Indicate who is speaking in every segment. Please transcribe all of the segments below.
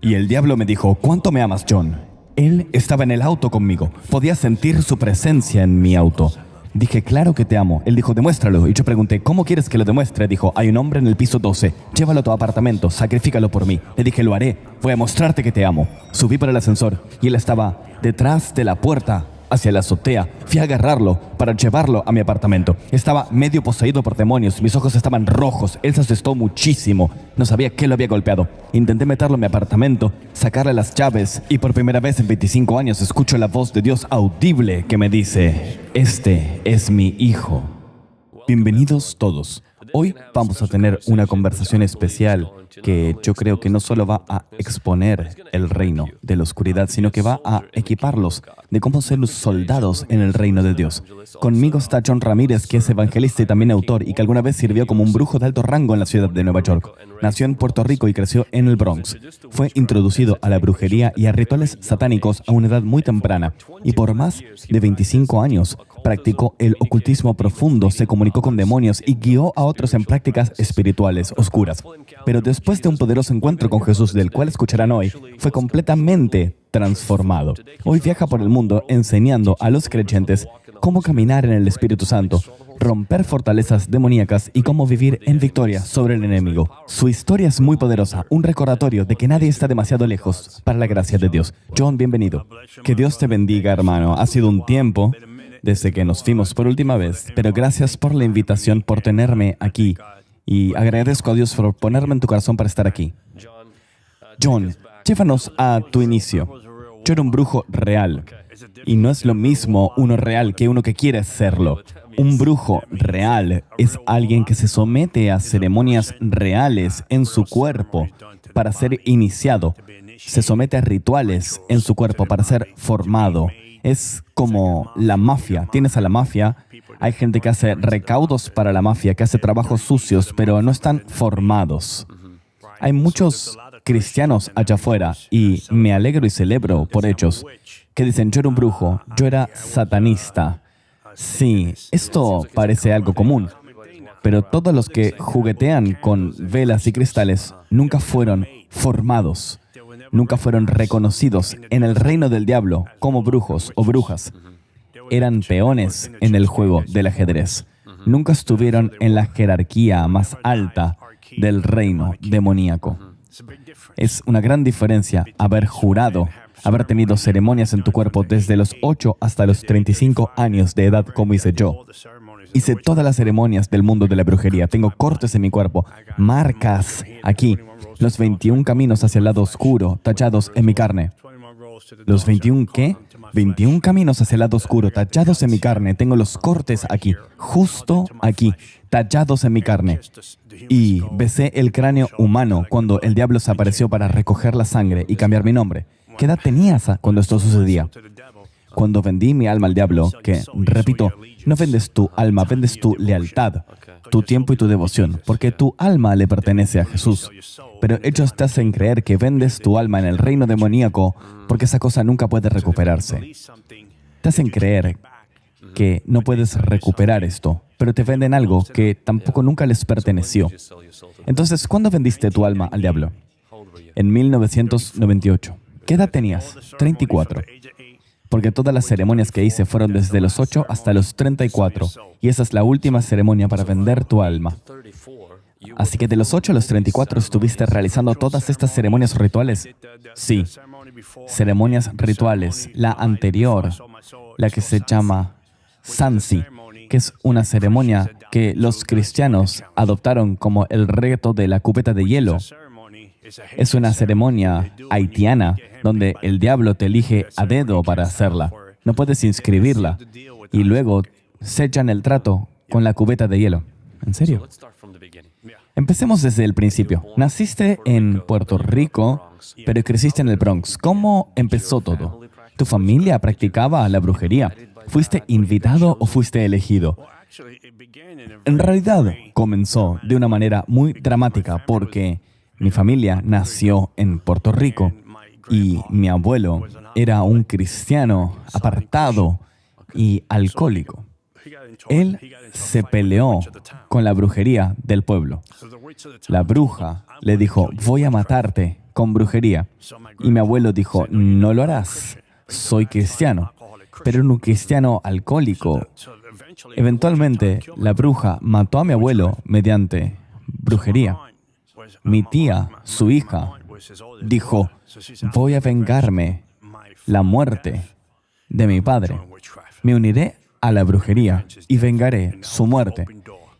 Speaker 1: Y el diablo me dijo, ¿cuánto me amas, John? Él estaba en el auto conmigo. Podía sentir su presencia en mi auto. Dije, claro que te amo. Él dijo, demuéstralo. Y yo pregunté, ¿cómo quieres que lo demuestre? Dijo, hay un hombre en el piso 12. Llévalo a tu apartamento, sacrifícalo por mí. Le dije, lo haré. Voy a mostrarte que te amo. Subí por el ascensor y él estaba detrás de la puerta hacia la azotea. Fui a agarrarlo para llevarlo a mi apartamento. Estaba medio poseído por demonios. Mis ojos estaban rojos. Él se asustó muchísimo. No sabía qué lo había golpeado. Intenté meterlo en mi apartamento, sacarle las llaves y por primera vez en 25 años escucho la voz de Dios audible que me dice, este es mi hijo. Bienvenidos todos. Hoy vamos a tener una conversación especial que yo creo que no solo va a exponer el reino de la oscuridad, sino que va a equiparlos de cómo ser los soldados en el reino de Dios. Conmigo está John Ramírez, que es evangelista y también autor, y que alguna vez sirvió como un brujo de alto rango en la ciudad de Nueva York. Nació en Puerto Rico y creció en el Bronx. Fue introducido a la brujería y a rituales satánicos a una edad muy temprana, y por más de 25 años practicó el ocultismo profundo, se comunicó con demonios y guió a otros en prácticas espirituales oscuras. Pero después de un poderoso encuentro con Jesús, del cual escucharán hoy, fue completamente transformado. Hoy viaja por el mundo enseñando a los creyentes cómo caminar en el Espíritu Santo, romper fortalezas demoníacas y cómo vivir en victoria sobre el enemigo. Su historia es muy poderosa, un recordatorio de que nadie está demasiado lejos para la gracia de Dios. John, bienvenido. Que Dios te bendiga, hermano. Ha sido un tiempo desde que nos fuimos por última vez, pero gracias por la invitación, por tenerme aquí, y agradezco a Dios por ponerme en tu corazón para estar aquí. John, llévanos a tu inicio. Yo era un brujo real, y no es lo mismo uno real que uno que quiere serlo. Un brujo real es alguien que se somete a ceremonias reales en su cuerpo para ser iniciado. Se somete a rituales en su cuerpo para ser formado. Es como la mafia. Tienes a la mafia, hay gente que hace recaudos para la mafia, que hace trabajos sucios, pero no están formados. Hay muchos cristianos allá afuera, y me alegro y celebro por ellos, que dicen, yo era un brujo, yo era satanista. Sí, esto parece algo común, pero todos los que juguetean con velas y cristales nunca fueron formados. Nunca fueron reconocidos en el reino del diablo como brujos o brujas. Eran peones en el juego del ajedrez. Nunca estuvieron en la jerarquía más alta del reino demoníaco. Es una gran diferencia haber jurado, haber tenido ceremonias en tu cuerpo desde los 8 hasta los 35 años de edad, como hice yo. Hice todas las ceremonias del mundo de la brujería. Tengo cortes en mi cuerpo, marcas aquí. Los 21 caminos hacia el lado oscuro, tallados en mi carne. ¿Los 21 qué? 21 caminos hacia el lado oscuro, tallados en mi carne. Tengo los cortes aquí, justo aquí, tallados en mi carne. Y besé el cráneo humano cuando el diablo se apareció para recoger la sangre y cambiar mi nombre. ¿Qué edad tenías cuando esto sucedía? Cuando vendí mi alma al diablo, que, repito, no vendes tu alma, vendes tu lealtad, tu tiempo y tu devoción, porque tu alma le pertenece a Jesús. Pero ellos te hacen creer que vendes tu alma en el reino demoníaco porque esa cosa nunca puede recuperarse. Te hacen creer que no puedes recuperar esto, pero te venden algo que tampoco nunca les perteneció. Entonces, ¿cuándo vendiste tu alma al diablo? En 1998. ¿Qué edad tenías? 34. Porque todas las ceremonias que hice fueron desde los 8 hasta los 34, y esa es la última ceremonia para vender tu alma. Así que de los 8 a los 34 estuviste realizando todas estas ceremonias rituales. Sí, ceremonias rituales. La anterior, la que se llama Sansi, que es una ceremonia que los cristianos adoptaron como el reto de la cubeta de hielo. Es una ceremonia haitiana donde el diablo te elige a dedo para hacerla. No puedes inscribirla. Y luego sellan el trato con la cubeta de hielo. ¿En serio? Empecemos desde el principio. Naciste en Puerto Rico, pero creciste en el Bronx. ¿Cómo empezó todo? ¿Tu familia practicaba la brujería? ¿Fuiste invitado o fuiste elegido? En realidad, comenzó de una manera muy dramática porque mi familia nació en Puerto Rico y mi abuelo era un cristiano apartado y alcohólico. Él se peleó con la brujería del pueblo. La bruja le dijo, voy a matarte con brujería. Y mi abuelo dijo, no lo harás, soy cristiano, pero era un cristiano alcohólico. Eventualmente, la bruja mató a mi abuelo mediante brujería. Mi tía, su hija, dijo, voy a vengarme la muerte de mi padre. Me uniré a la brujería y vengaré su muerte.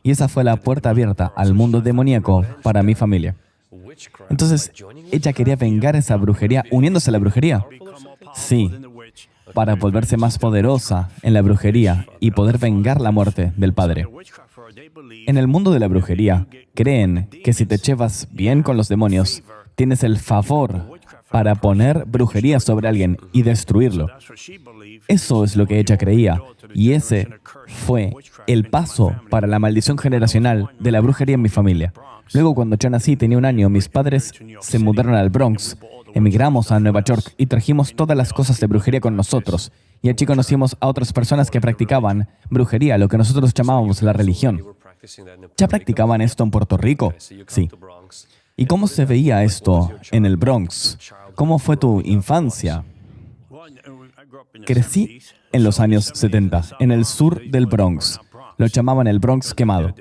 Speaker 1: Y esa fue la puerta abierta al mundo demoníaco para mi familia. Entonces, ella quería vengar esa brujería uniéndose a la brujería. Sí, para volverse más poderosa en la brujería y poder vengar la muerte del padre. En el mundo de la brujería, creen que si te llevas bien con los demonios, tienes el favor para poner brujería sobre alguien y destruirlo. Eso es lo que ella creía, y ese fue el paso para la maldición generacional de la brujería en mi familia. Luego, cuando yo nací, tenía 1 año, mis padres se mudaron al Bronx, emigramos a Nueva York y trajimos todas las cosas de brujería con nosotros. Y allí conocimos a otras personas que practicaban brujería, lo que nosotros llamábamos la religión. ¿Ya practicaban esto en Puerto Rico? Sí. ¿Y cómo se veía esto en el Bronx? ¿Cómo fue tu infancia? Crecí en los años 70, en el sur del Bronx. Lo llamaban el Bronx quemado,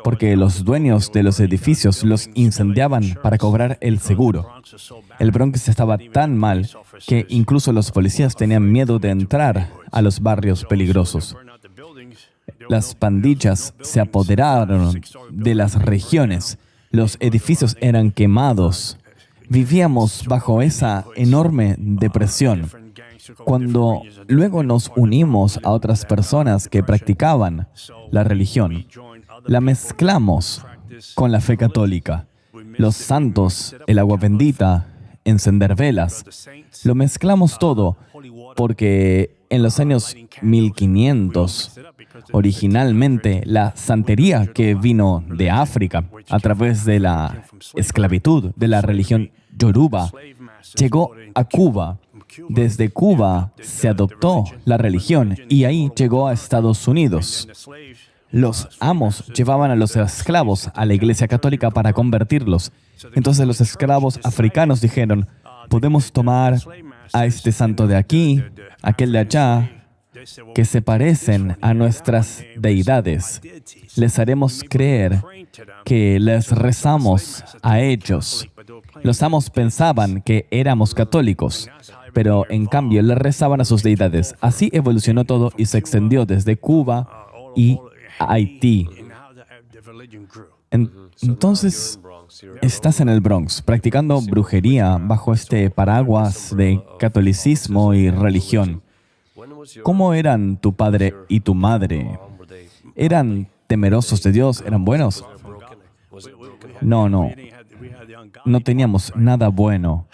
Speaker 1: porque los dueños de los edificios los incendiaban para cobrar el seguro. El Bronx estaba tan mal que incluso los policías tenían miedo de entrar a los barrios peligrosos. Las pandillas se apoderaron de las regiones. Los edificios eran quemados. Vivíamos bajo esa enorme depresión. Cuando luego nos unimos a otras personas que practicaban la religión, la mezclamos con la fe católica. Los santos, el agua bendita, encender velas, lo mezclamos todo porque en los años 1500, originalmente la santería que vino de África a través de la esclavitud de la religión yoruba llegó a Cuba. Desde Cuba se adoptó la religión y ahí llegó a Estados Unidos. Los amos llevaban a los esclavos a la Iglesia Católica para convertirlos. Entonces los esclavos africanos dijeron, podemos tomar a este santo de aquí, aquel de allá, que se parecen a nuestras deidades. Les haremos creer que les rezamos a ellos. Los amos pensaban que éramos católicos, pero en cambio les rezaban a sus deidades. Así evolucionó todo y se extendió desde Cuba y Haití. Entonces, estás en el Bronx, practicando brujería bajo este paraguas de catolicismo y religión. ¿Cómo eran tu padre y tu madre? ¿Eran temerosos de Dios? ¿Eran buenos? No, no. No teníamos nada bueno.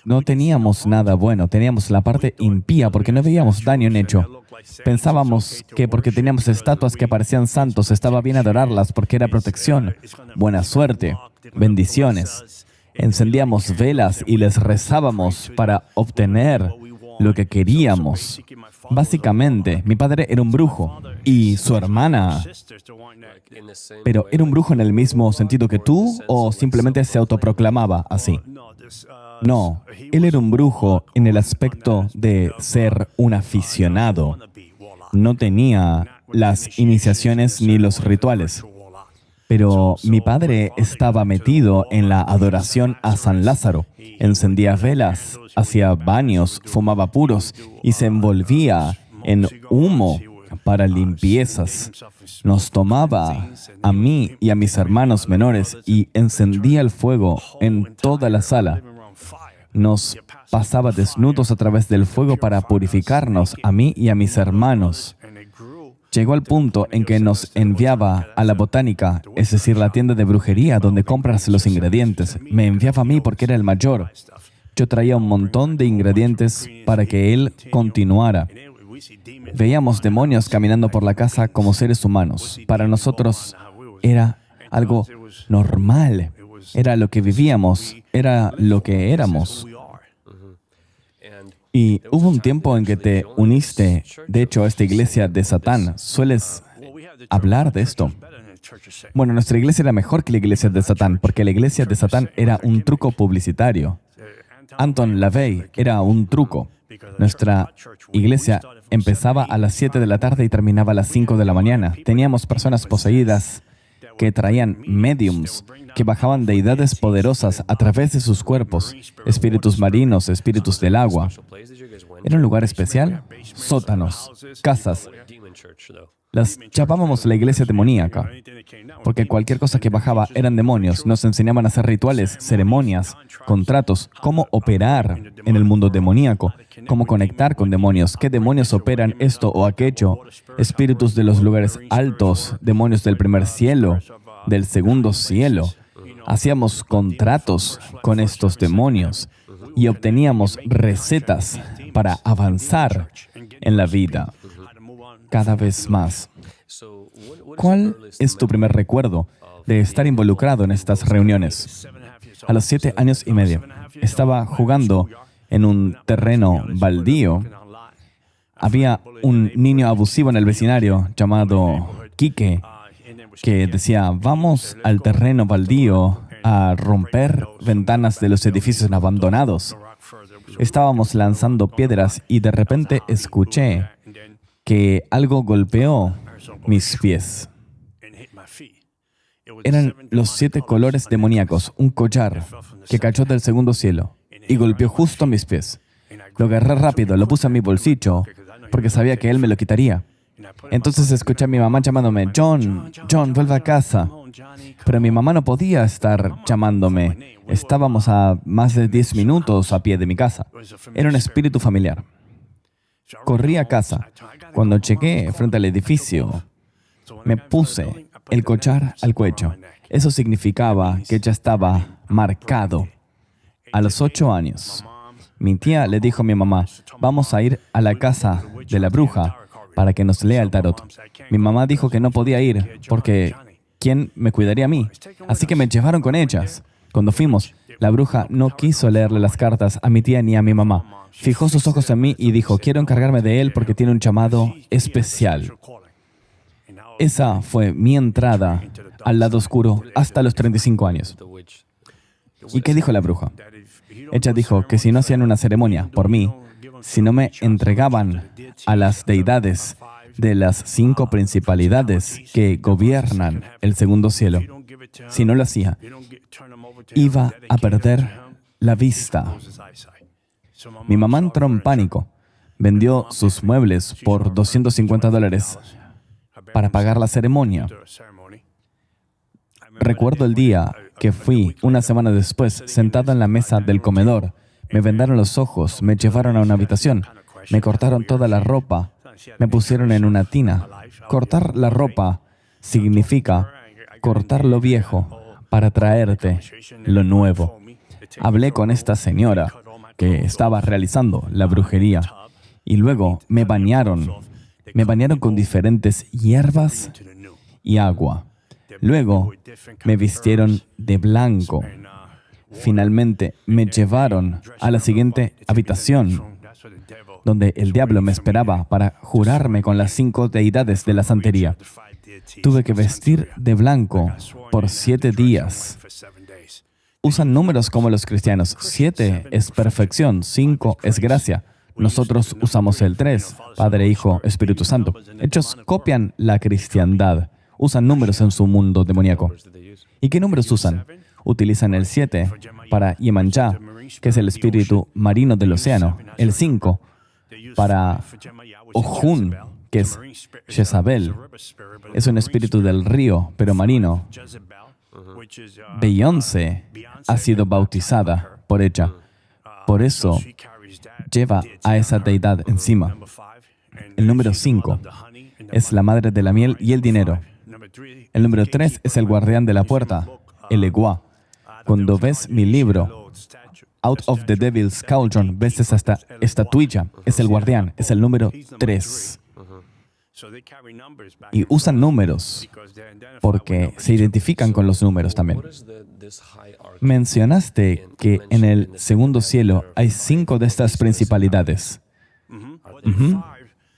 Speaker 1: No teníamos nada bueno, teníamos la parte impía porque no veíamos daño en hecho. Pensábamos que porque teníamos estatuas que parecían santos, estaba bien adorarlas porque era protección, buena suerte, bendiciones. Encendíamos velas y les rezábamos para obtener lo que queríamos. Básicamente, mi padre era un brujo y su hermana... ¿Pero era un brujo en el mismo sentido que tú o simplemente se autoproclamaba así? No, él era un brujo en el aspecto de ser un aficionado. No tenía las iniciaciones ni los rituales. Pero mi padre estaba metido en la adoración a San Lázaro. Encendía velas, hacía baños, fumaba puros y se envolvía en humo para limpiezas. Nos tomaba a mí y a mis hermanos menores y encendía el fuego en toda la sala. Nos pasaba desnudos a través del fuego para purificarnos a mí y a mis hermanos. Llegó al punto en que nos enviaba a la botánica, es decir, la tienda de brujería donde compras los ingredientes. Me enviaba a mí porque era el mayor. Yo traía un montón de ingredientes para que él continuara. Veíamos demonios caminando por la casa como seres humanos. Para nosotros era algo normal. Era lo que vivíamos, era lo que éramos. Y hubo un tiempo en que te uniste, de hecho, a esta iglesia de Satán. ¿Sueles hablar de esto? Bueno, nuestra iglesia era mejor que la iglesia de Satán, porque la iglesia de Satán era un truco publicitario. Anton LaVey era un truco. Nuestra iglesia empezaba a las 7 de la tarde y terminaba a las 5 de la mañana. Teníamos personas poseídas que traían mediums, que bajaban deidades poderosas a través de sus cuerpos, espíritus marinos, espíritus del agua. ¿Era un lugar especial? Sótanos, casas. Las llamábamos la iglesia demoníaca, porque cualquier cosa que bajaba eran demonios. Nos enseñaban a hacer rituales, ceremonias, contratos, cómo operar en el mundo demoníaco, cómo conectar con demonios, qué demonios operan esto o aquello, espíritus de los lugares altos, demonios del primer cielo, del segundo cielo. Hacíamos contratos con estos demonios y obteníamos recetas para avanzar en la vida cada vez más. ¿Cuál es tu primer recuerdo de estar involucrado en estas reuniones? A los 7 años y medio, estaba jugando en un terreno baldío. Había un niño abusivo en el vecindario llamado Quique, que decía, vamos al terreno baldío a romper ventanas de los edificios abandonados. Estábamos lanzando piedras y de repente escuché que algo golpeó mis pies. Eran los 7 colores demoníacos, un collar que cayó del segundo cielo y golpeó justo a mis pies. Lo agarré rápido, lo puse en mi bolsillo porque sabía que él me lo quitaría. Entonces escuché a mi mamá llamándome, John, vuelve a casa. Pero mi mamá no podía estar llamándome. Estábamos a más de 10 minutos a pie de mi casa. Era un espíritu familiar. Corrí a casa. Cuando llegué frente al edificio, me puse el collar al cuello. Eso significaba que ya estaba marcado. A los 8 años, mi tía le dijo a mi mamá, vamos a ir a la casa de la bruja para que nos lea el tarot. Mi mamá dijo que no podía ir porque ¿quién me cuidaría a mí? Así que me llevaron con ellas. Cuando fuimos, la bruja no quiso leerle las cartas a mi tía ni a mi mamá. Fijó sus ojos en mí y dijo, quiero encargarme de él porque tiene un llamado especial. Esa fue mi entrada al lado oscuro hasta los 35 años. ¿Y qué dijo la bruja? Ella dijo que si no hacían una ceremonia por mí, si no me entregaban a las deidades de las 5 principalidades que gobiernan el segundo cielo, si no lo hacía, iba a perder la vista. Mi mamá entró en pánico. Vendió sus muebles por $250 para pagar la ceremonia. Recuerdo el día que fui, una semana después, sentado en la mesa del comedor. Me vendaron los ojos, me llevaron a una habitación, me cortaron toda la ropa, me pusieron en una tina. Cortar la ropa significa cortar lo viejo para traerte lo nuevo. Hablé con esta señora que estaba realizando la brujería y luego me bañaron con diferentes hierbas y agua. Luego me vistieron de blanco. Finalmente me llevaron a la siguiente habitación, donde el diablo me esperaba para jurarme con las 5 deidades de la santería. Tuve que vestir de blanco por 7 días. Usan números como los cristianos. 7 es perfección, 5 es gracia. Nosotros usamos el 3, Padre, Hijo, Espíritu Santo. Ellos copian la cristiandad. Usan números en su mundo demoníaco. ¿Y qué números usan? Utilizan el 7 para Yemanjá, que es el espíritu marino del océano. El 5 para Ojun, que es Jezabel. Es un espíritu del río, pero marino. Beyoncé ha sido bautizada por ella. Por eso lleva a esa deidad encima. El número 5 es la madre de la miel y el dinero. El número 3 es el guardián de la puerta, el Eguá. Cuando ves mi libro, Out of the Devil's Cauldron, ves esta estatuilla, es el guardián, es el número 3. Y usan números porque se identifican con los números también. Mencionaste que en el segundo cielo hay 5 de estas principalidades.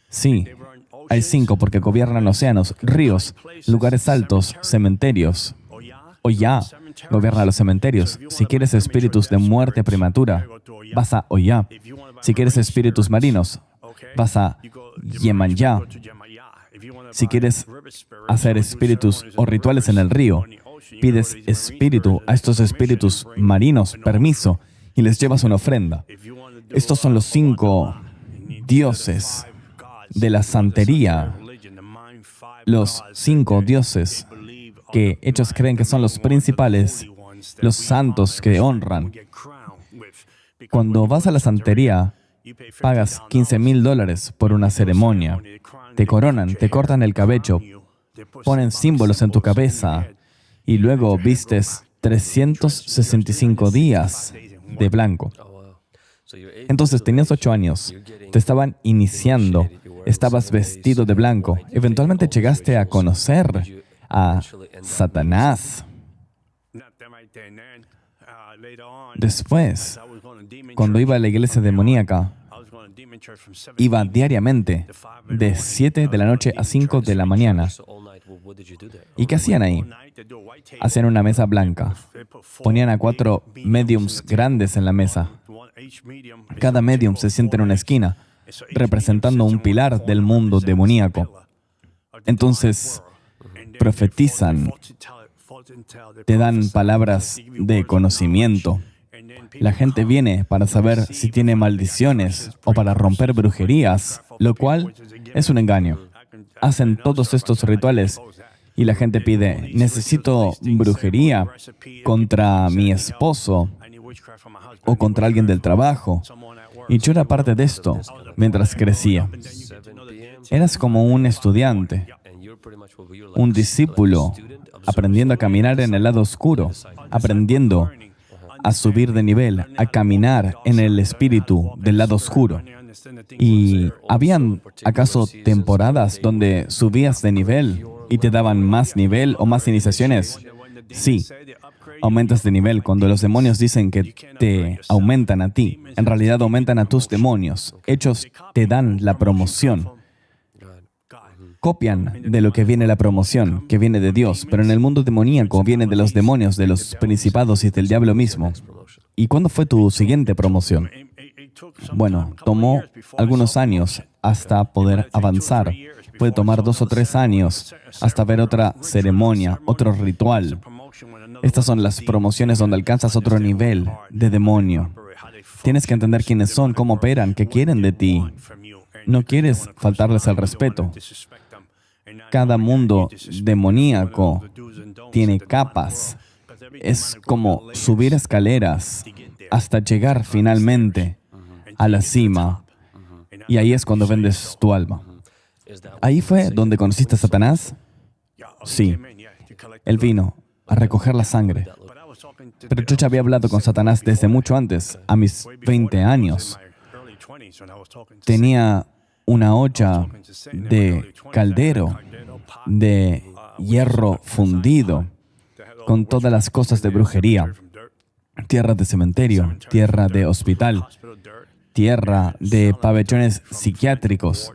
Speaker 1: Sí, Hay 5 porque gobiernan océanos, ríos, lugares altos, cementerios. Oyá gobierna los cementerios. Si quieres espíritus de muerte prematura, vas a Oyá. Si quieres espíritus marinos, vas a Yemanyá. Si quieres hacer espíritus o rituales en el río, pides espíritu a estos espíritus marinos, permiso, y les llevas una ofrenda. Estos son los 5 dioses de la santería, los 5 dioses que ellos creen que son los principales, los santos que honran. Cuando vas a la santería, pagas $15,000 por una ceremonia. Te coronan, te cortan el cabello, ponen símbolos en tu cabeza y luego vistes 365 días de blanco. Entonces tenías 8 años, te estaban iniciando, estabas vestido de blanco. Eventualmente llegaste a conocer a Satanás. Después, cuando iba a la iglesia demoníaca, iba diariamente de 7 de la noche a 5 de la mañana. ¿Y qué hacían ahí? Hacían una mesa blanca. Ponían a 4 mediums grandes en la mesa. Cada medium se sienta en una esquina, representando un pilar del mundo demoníaco. Entonces, profetizan, te dan palabras de conocimiento. La gente viene para saber si tiene maldiciones o para romper brujerías, lo cual es un engaño. Hacen todos estos rituales y la gente pide, necesito brujería contra mi esposo o contra alguien del trabajo. Y yo era parte de esto mientras crecía. Eras como un estudiante, un discípulo, aprendiendo a caminar en el lado oscuro, aprendiendo a subir de nivel, a caminar en el espíritu del lado oscuro. ¿Y habían acaso temporadas donde subías de nivel y te daban más nivel o más iniciaciones? Sí, aumentas de nivel cuando los demonios dicen que te aumentan a ti. En realidad aumentan a tus demonios. Ellos te dan la promoción. Copian de lo que viene la promoción, que viene de Dios, pero en el mundo demoníaco viene de los demonios, de los principados y del diablo mismo. ¿Y cuándo fue tu siguiente promoción? Bueno, tomó algunos años hasta poder avanzar. Puede tomar 2 o 3 años hasta ver otra ceremonia, otro ritual. Estas son las promociones donde alcanzas otro nivel de demonio. Tienes que entender quiénes son, cómo operan, qué quieren de ti. No quieres faltarles al respeto. Cada mundo demoníaco tiene capas. Es como subir escaleras hasta llegar finalmente a la cima. Y ahí es cuando vendes tu alma. ¿Ahí fue donde conociste a Satanás? Sí. Él vino a recoger la sangre. Pero yo ya había hablado con Satanás desde mucho antes, a mis 20 años. Tenía una olla de caldero, de hierro fundido, con todas las cosas de brujería, tierra de cementerio, tierra de hospital, tierra de pabellones psiquiátricos.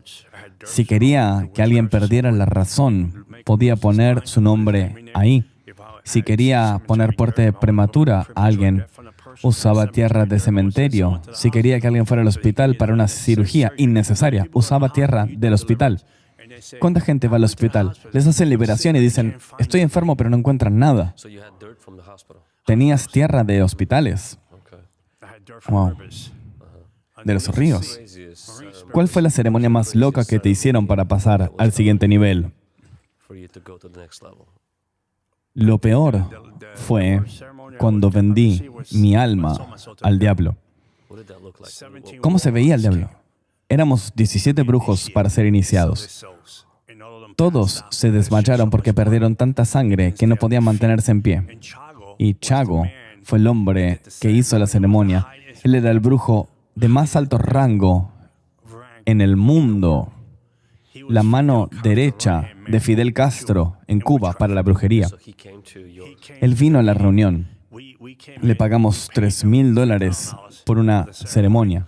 Speaker 1: Si quería que alguien perdiera la razón, podía poner su nombre ahí. Si quería poner muerte prematura a alguien, usaba tierra de cementerio. Si quería que alguien fuera al hospital para una cirugía innecesaria, usaba tierra del hospital. ¿Cuánta gente va al hospital? Les hacen liberación y dicen, estoy enfermo pero no encuentran nada. Tenías tierra de hospitales. Wow. De los ríos. ¿Cuál fue la ceremonia más loca que te hicieron para pasar al siguiente nivel? Lo peor fue cuando vendí mi alma al diablo. ¿Cómo se veía el diablo? Éramos 17 brujos para ser iniciados. Todos se desmayaron porque perdieron tanta sangre que no podían mantenerse en pie. Y Chago fue el hombre que hizo la ceremonia. Él era el brujo de más alto rango en el mundo, la mano derecha de Fidel Castro en Cuba para la brujería. Él vino a la reunión. Le pagamos $3,000 por una ceremonia.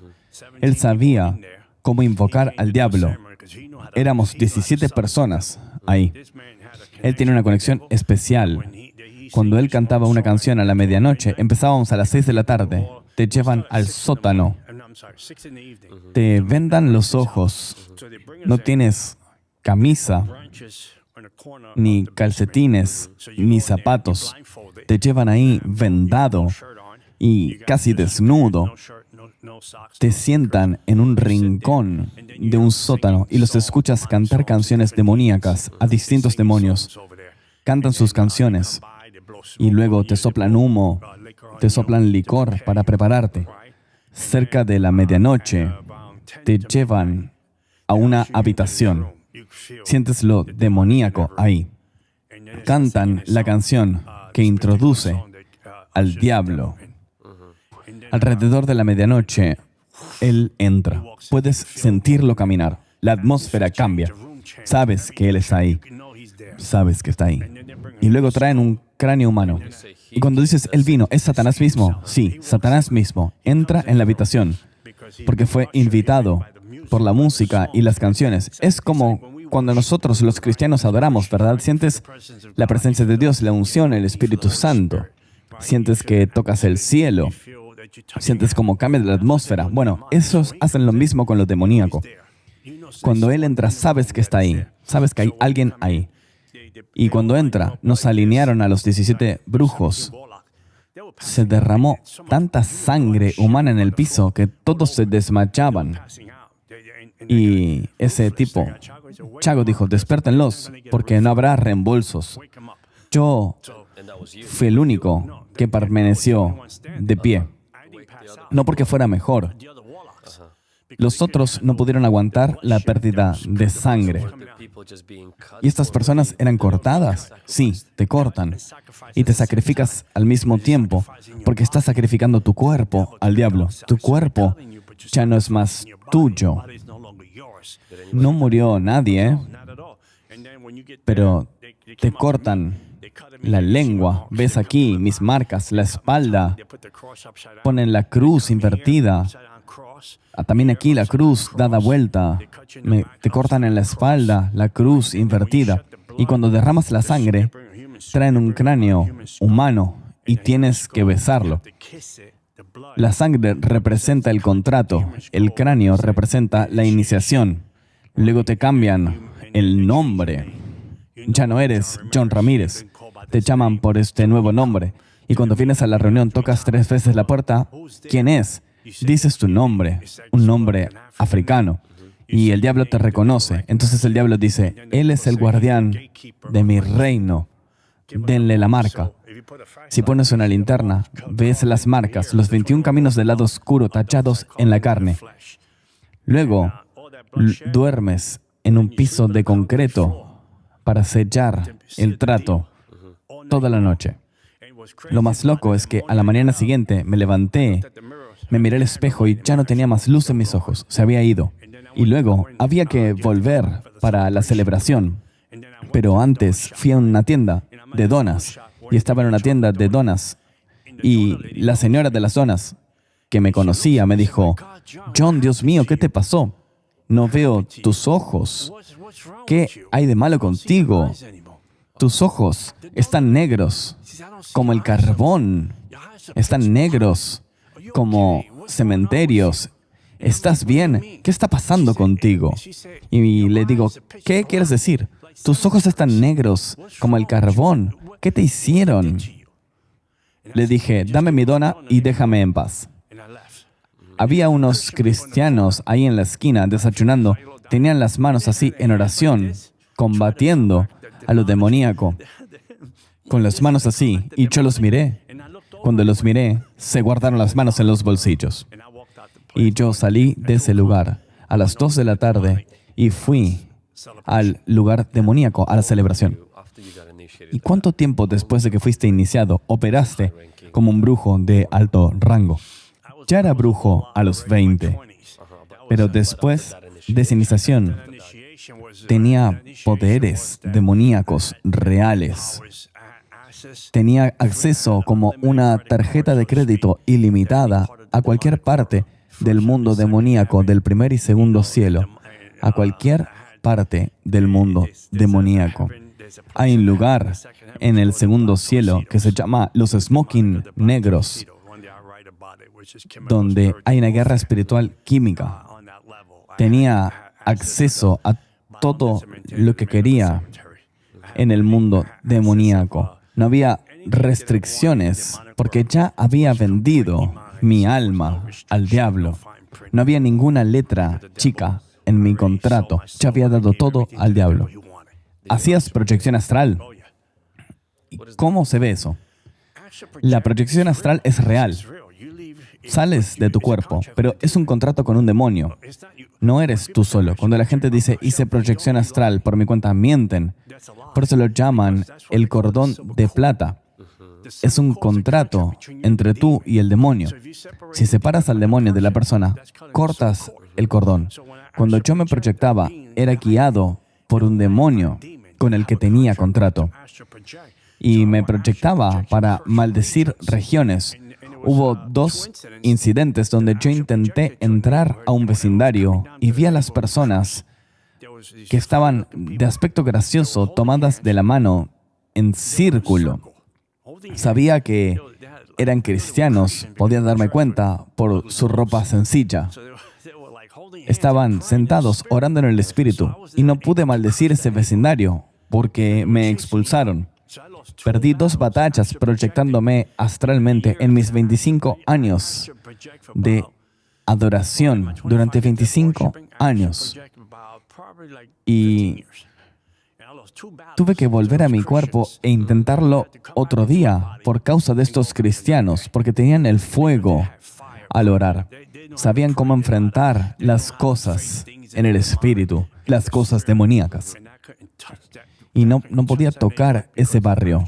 Speaker 1: Él sabía cómo invocar al diablo. Éramos 17 personas ahí. Él tiene una conexión especial. Cuando él cantaba una canción a la medianoche, empezábamos a las 6 de la tarde. Te llevan al sótano. Te vendan los ojos. No tienes camisa, ni calcetines, ni zapatos. Te llevan ahí vendado y casi desnudo. Te sientan en un rincón de un sótano y los escuchas cantar canciones demoníacas a distintos demonios. Cantan sus canciones y luego te soplan humo, te soplan licor para prepararte. Cerca de la medianoche te llevan a una habitación. Sientes lo demoníaco ahí. Cantan la canción que introduce al diablo. Alrededor de la medianoche, él entra. Puedes sentirlo caminar. La atmósfera cambia. Sabes que él está ahí. Sabes que está ahí. Y luego traen un cráneo humano. Y cuando dices, él vino, ¿es Satanás mismo? Sí, Satanás mismo. Entra en la habitación porque fue invitado por la música y las canciones. Es como cuando nosotros los cristianos adoramos, ¿verdad? Sientes la presencia de Dios, la unción, el Espíritu Santo. Sientes que tocas el cielo. Sientes como cambia la atmósfera. Bueno, esos hacen lo mismo con lo demoníaco. Cuando él entra, sabes que está ahí. Sabes que hay alguien ahí. Y cuando entra, nos alinearon a los 17 brujos. Se derramó tanta sangre humana en el piso que todos se desmayaban. Y ese tipo, Chago, dijo, despiértenlos, porque no habrá reembolsos. Yo fui el único que permaneció de pie. No porque fuera mejor. Los otros no pudieron aguantar la pérdida de sangre. ¿Y estas personas eran cortadas? Sí, te cortan. Y te sacrificas al mismo tiempo, porque estás sacrificando tu cuerpo al diablo. Tu cuerpo ya no es más tuyo. No murió nadie, pero te cortan la lengua. Ves aquí mis marcas, la espalda. Ponen la cruz invertida. También aquí la cruz dada vuelta. Te cortan en la espalda, la cruz invertida. Y cuando derramas la sangre, traen un cráneo humano y tienes que besarlo. La sangre representa el contrato. El cráneo representa la iniciación. Luego te cambian el nombre. Ya no eres John Ramírez. Te llaman por este nuevo nombre. Y cuando vienes a la reunión, tocas 3 veces la puerta. ¿Quién es? Dices tu nombre, un nombre africano. Y el diablo te reconoce. Entonces el diablo dice, él es el guardián de mi reino. Denle la marca. Si pones una linterna, ves las marcas, los 21 caminos del lado oscuro tallados en la carne. Luego, duermes en un piso de concreto para sellar el trato toda la noche. Lo más loco es que a la mañana siguiente me levanté, me miré al espejo y ya no tenía más luz en mis ojos, se había ido. Y luego había que volver para la celebración. Pero antes fui a una tienda de donas y estaba en una tienda de donas y la señora de las donas que me conocía me dijo, John, Dios mío, ¿qué te pasó? No veo tus ojos. ¿Qué hay de malo contigo? Tus ojos están negros como el carbón. Están negros como cementerios. ¿Estás bien? ¿Qué está pasando contigo? Y le digo, ¿qué quieres decir? Tus ojos están negros como el carbón. ¿Qué te hicieron? Le dije, dame mi dona y déjame en paz. Había unos cristianos ahí en la esquina desayunando. Tenían las manos así en oración, combatiendo a lo demoníaco. Con las manos así. Y yo los miré. Cuando los miré, se guardaron las manos en los bolsillos. Y yo salí de ese lugar a las 2 de la tarde y fui al lugar demoníaco, a la celebración. ¿Y cuánto tiempo después de que fuiste iniciado, operaste como un brujo de alto rango? Ya era brujo a los 20, pero después de esa iniciación tenía poderes demoníacos reales. Tenía acceso como una tarjeta de crédito ilimitada a cualquier parte del mundo demoníaco del primer y segundo cielo, a cualquier parte del mundo demoníaco. Hay un lugar en el segundo cielo que se llama los smoking negros, donde hay una guerra espiritual química. Tenía acceso a todo lo que quería en el mundo demoníaco. No había restricciones porque ya había vendido mi alma al diablo. No había ninguna letra chica en mi contrato. Ya había dado todo al diablo. ¿Hacías proyección astral? ¿Cómo se ve eso? La proyección astral es real. Sales de tu cuerpo, pero es un contrato con un demonio. No eres tú solo. Cuando la gente dice, hice proyección astral por mi cuenta, mienten. Por eso lo llaman el cordón de plata. Es un contrato entre tú y el demonio. Si separas al demonio de la persona, cortas el cordón. Cuando yo me proyectaba, era guiado por un demonio con el que tenía contrato. Y me proyectaba para maldecir regiones. Hubo 2 incidentes donde yo intenté entrar a un vecindario y vi a las personas que estaban de aspecto gracioso, tomadas de la mano en círculo. Sabía que eran cristianos, podía darme cuenta por su ropa sencilla. Estaban sentados orando en el Espíritu y no pude maldecir ese vecindario porque me expulsaron. Perdí 2 batallas proyectándome astralmente en mis 25 años de adoración, durante 25 años. Y tuve que volver a mi cuerpo e intentarlo otro día por causa de estos cristianos, porque tenían el fuego al orar. Sabían cómo enfrentar las cosas en el espíritu, las cosas demoníacas. Y no podía tocar ese barrio,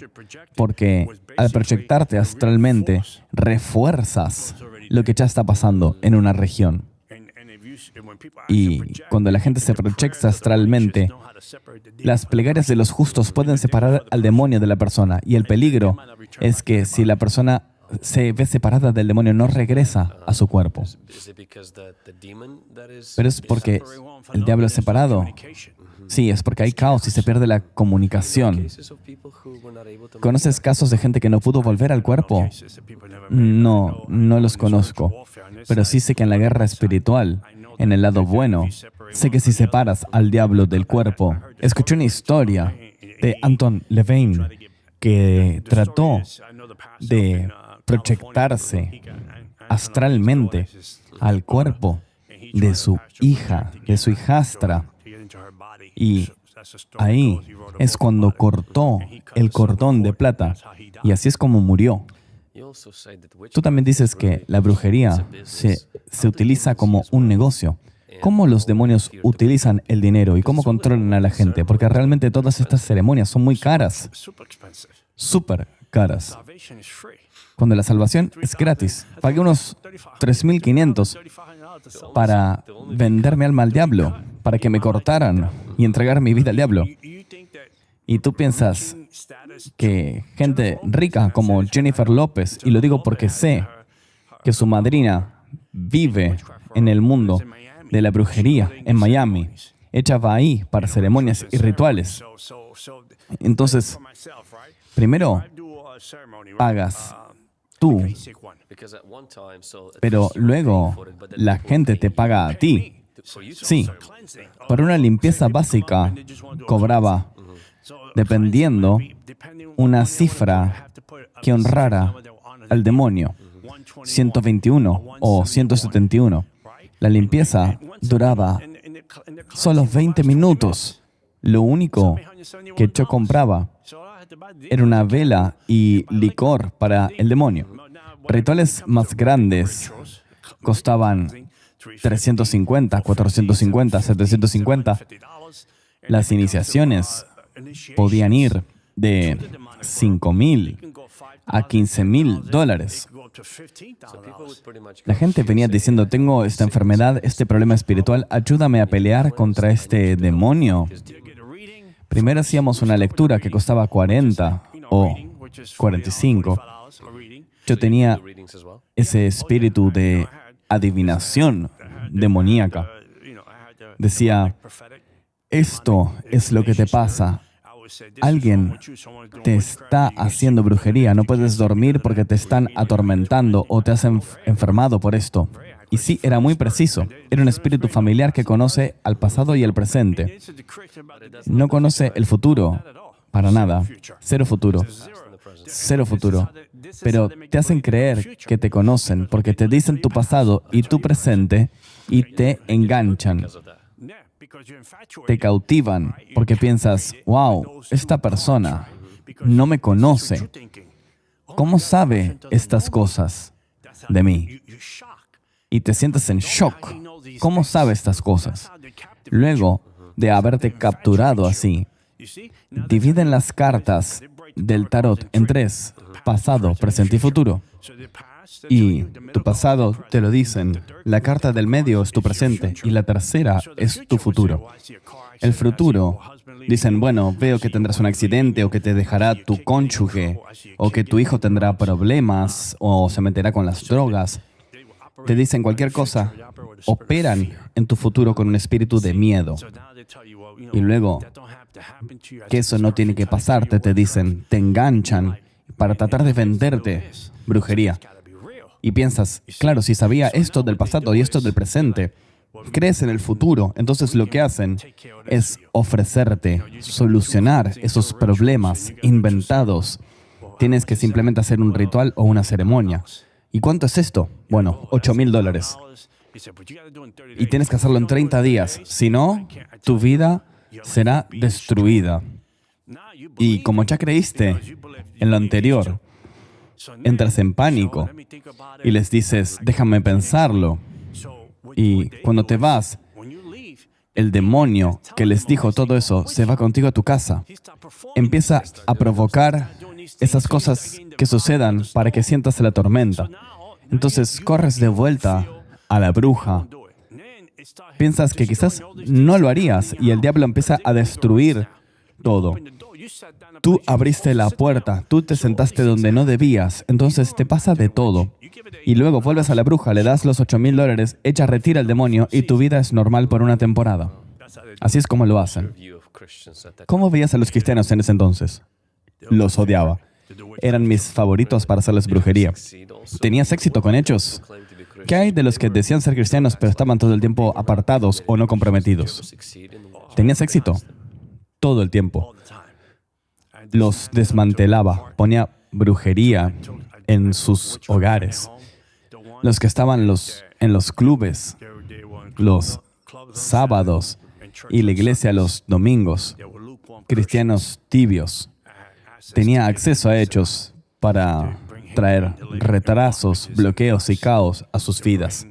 Speaker 1: porque al proyectarte astralmente, refuerzas lo que ya está pasando en una región. Y cuando la gente se proyecta astralmente, las plegarias de los justos pueden separar al demonio de la persona. Y el peligro es que si la persona se ve separada del demonio, no regresa a su cuerpo. Pero es porque el diablo es separado. Sí, es porque hay caos y se pierde la comunicación. ¿Conoces casos de gente que no pudo volver al cuerpo? No los conozco. Pero sí sé que en la guerra espiritual, en el lado bueno, sé que si separas al diablo del cuerpo. Escuché una historia de Anton LaVey que trató de proyectarse astralmente al cuerpo de su hija, de su hijastra. Y ahí es cuando cortó el cordón de plata. Y así es como murió. Tú también dices que la brujería se utiliza como un negocio. ¿Cómo los demonios utilizan el dinero y cómo controlan a la gente? Porque realmente todas estas ceremonias son muy caras. Súper caras. Cuando la salvación es gratis. Pagué unos $3,500 para vender mi alma al diablo, para que me cortaran y entregar mi vida al diablo. Y tú piensas que gente rica como Jennifer López, y lo digo porque sé que su madrina vive en el mundo de la brujería en Miami. Ella va ahí para ceremonias y rituales. Entonces, primero pagas tú, pero luego la gente te paga a ti. Sí, para una limpieza básica cobraba, dependiendo, una cifra que honrara al demonio, 121 o 171. La limpieza duraba solo 20 minutos. Lo único que yo compraba era una vela y licor para el demonio. Rituales más grandes costaban $350, $450, $750. Las iniciaciones podían ir de $5,000 a $15,000. La gente venía diciendo, tengo esta enfermedad, este problema espiritual, ayúdame a pelear contra este demonio. Primero hacíamos una lectura que costaba 40 o 45. Yo tenía ese espíritu de adivinación demoníaca. decía, esto es lo que te pasa. Alguien te está haciendo brujería, no puedes dormir porque te están atormentando o te has enfermado por esto. Y sí, era muy preciso. Era un espíritu familiar que conoce al pasado y el presente. No conoce el futuro, para nada. Cero futuro. Cero futuro. Pero te hacen creer que te conocen porque te dicen tu pasado y tu presente y te enganchan. Te cautivan porque piensas, wow, esta persona no me conoce. ¿Cómo sabe estas cosas de mí? Y te sientes en shock. ¿Cómo sabe estas cosas? Luego de haberte capturado así, dividen las cartas del tarot en tres: pasado, presente y futuro. Y tu pasado te lo dicen, la carta del medio es tu presente y la tercera es tu futuro. El futuro, dicen, bueno, veo que tendrás un accidente o que te dejará tu cónyuge o que tu hijo tendrá problemas o se meterá con las drogas. Te dicen cualquier cosa, operan en tu futuro con un espíritu de miedo. Y luego, que eso no tiene que pasarte, te dicen, te enganchan para tratar de venderte brujería. Y piensas, claro, si sabía esto del pasado y esto del presente, crees en el futuro, entonces lo que hacen es ofrecerte solucionar esos problemas inventados. Tienes que simplemente hacer un ritual o una ceremonia. ¿Y cuánto es esto? Bueno, $8,000. Y tienes que hacerlo en 30 días. Si no, tu vida será destruida. Y como ya creíste en lo anterior, entras en pánico y les dices, déjame pensarlo. Y cuando te vas, el demonio que les dijo todo eso se va contigo a tu casa. Empieza a provocar esas cosas que sucedan para que sientas la tormenta. Entonces corres de vuelta a la bruja. Piensas que quizás no lo harías y el diablo empieza a destruir todo. Tú abriste la puerta, tú te sentaste donde no debías, entonces te pasa de todo. Y luego vuelves a la bruja, le das los $8,000, ella retira el demonio y tu vida es normal por una temporada. Así es como lo hacen. ¿Cómo veías a los cristianos en ese entonces? Los odiaba. Eran mis favoritos para hacerles brujería. ¿Tenías éxito con ellos? ¿Qué hay de los que decían ser cristianos pero estaban todo el tiempo apartados o no comprometidos? ¿Tenías éxito? Todo el tiempo. Los desmantelaba, ponía brujería en sus hogares. Los que estaban en los clubes, los sábados y la iglesia los domingos, cristianos tibios. Tenía acceso a ellos para traer retrasos, bloqueos y caos a sus vidas,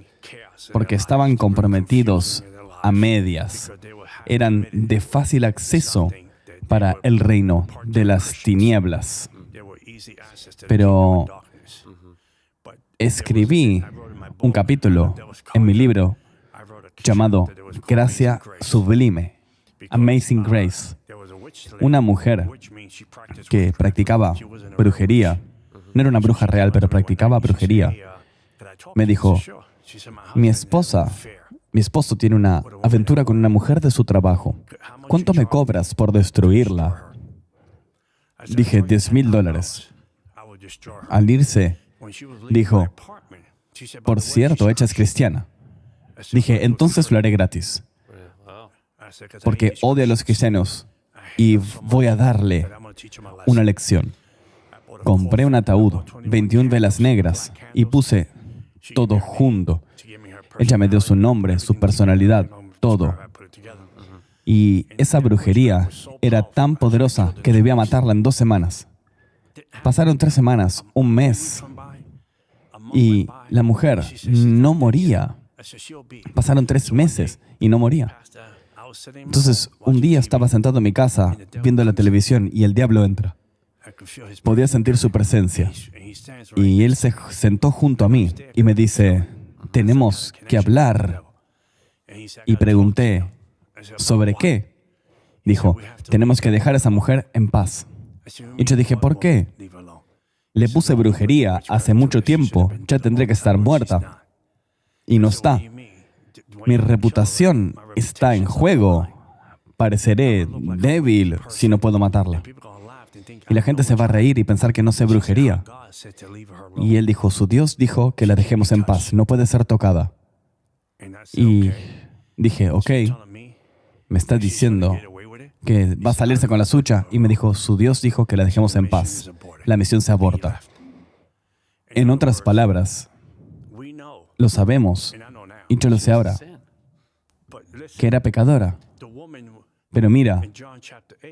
Speaker 1: porque estaban comprometidos a medias. Eran de fácil acceso para el reino de las tinieblas. Pero escribí un capítulo en mi libro llamado Gracia Sublime, Amazing Grace. Una mujer que practicaba brujería, no era una bruja real, pero practicaba brujería, me dijo, mi esposo tiene una aventura con una mujer de su trabajo. ¿Cuánto me cobras por destruirla? Dije, $10,000. Al irse, dijo, por cierto, ella es cristiana. Dije, entonces lo haré gratis, porque odio a los cristianos y voy a darle una lección. Compré un ataúd, 21 velas negras y puse todo junto. Ella me dio su nombre, su personalidad, todo. Y esa brujería era tan poderosa que debía matarla en 2 semanas. Pasaron 3 semanas, un mes, y la mujer no moría. Pasaron 3 meses y no moría. Entonces, un día estaba sentado en mi casa viendo la televisión y el diablo entra. Podía sentir su presencia. Y él se sentó junto a mí y me dice, tenemos que hablar. Y pregunté, ¿sobre qué? Dijo, tenemos que dejar a esa mujer en paz. Y yo dije, ¿por qué? Le puse brujería hace mucho tiempo, ya tendré que estar muerta. Y no está. Mi reputación está en juego. Pareceré débil si no puedo matarla. Y la gente se va a reír y pensar que no sé brujería. Y él dijo, su Dios dijo que la dejemos en paz, no puede ser tocada. Y dije, ok, me está diciendo que va a salirse con la suya. Y me dijo, su Dios dijo que la dejemos en paz. La misión se aborta. En otras palabras, lo sabemos, y yo lo sé ahora, que era pecadora. Pero mira,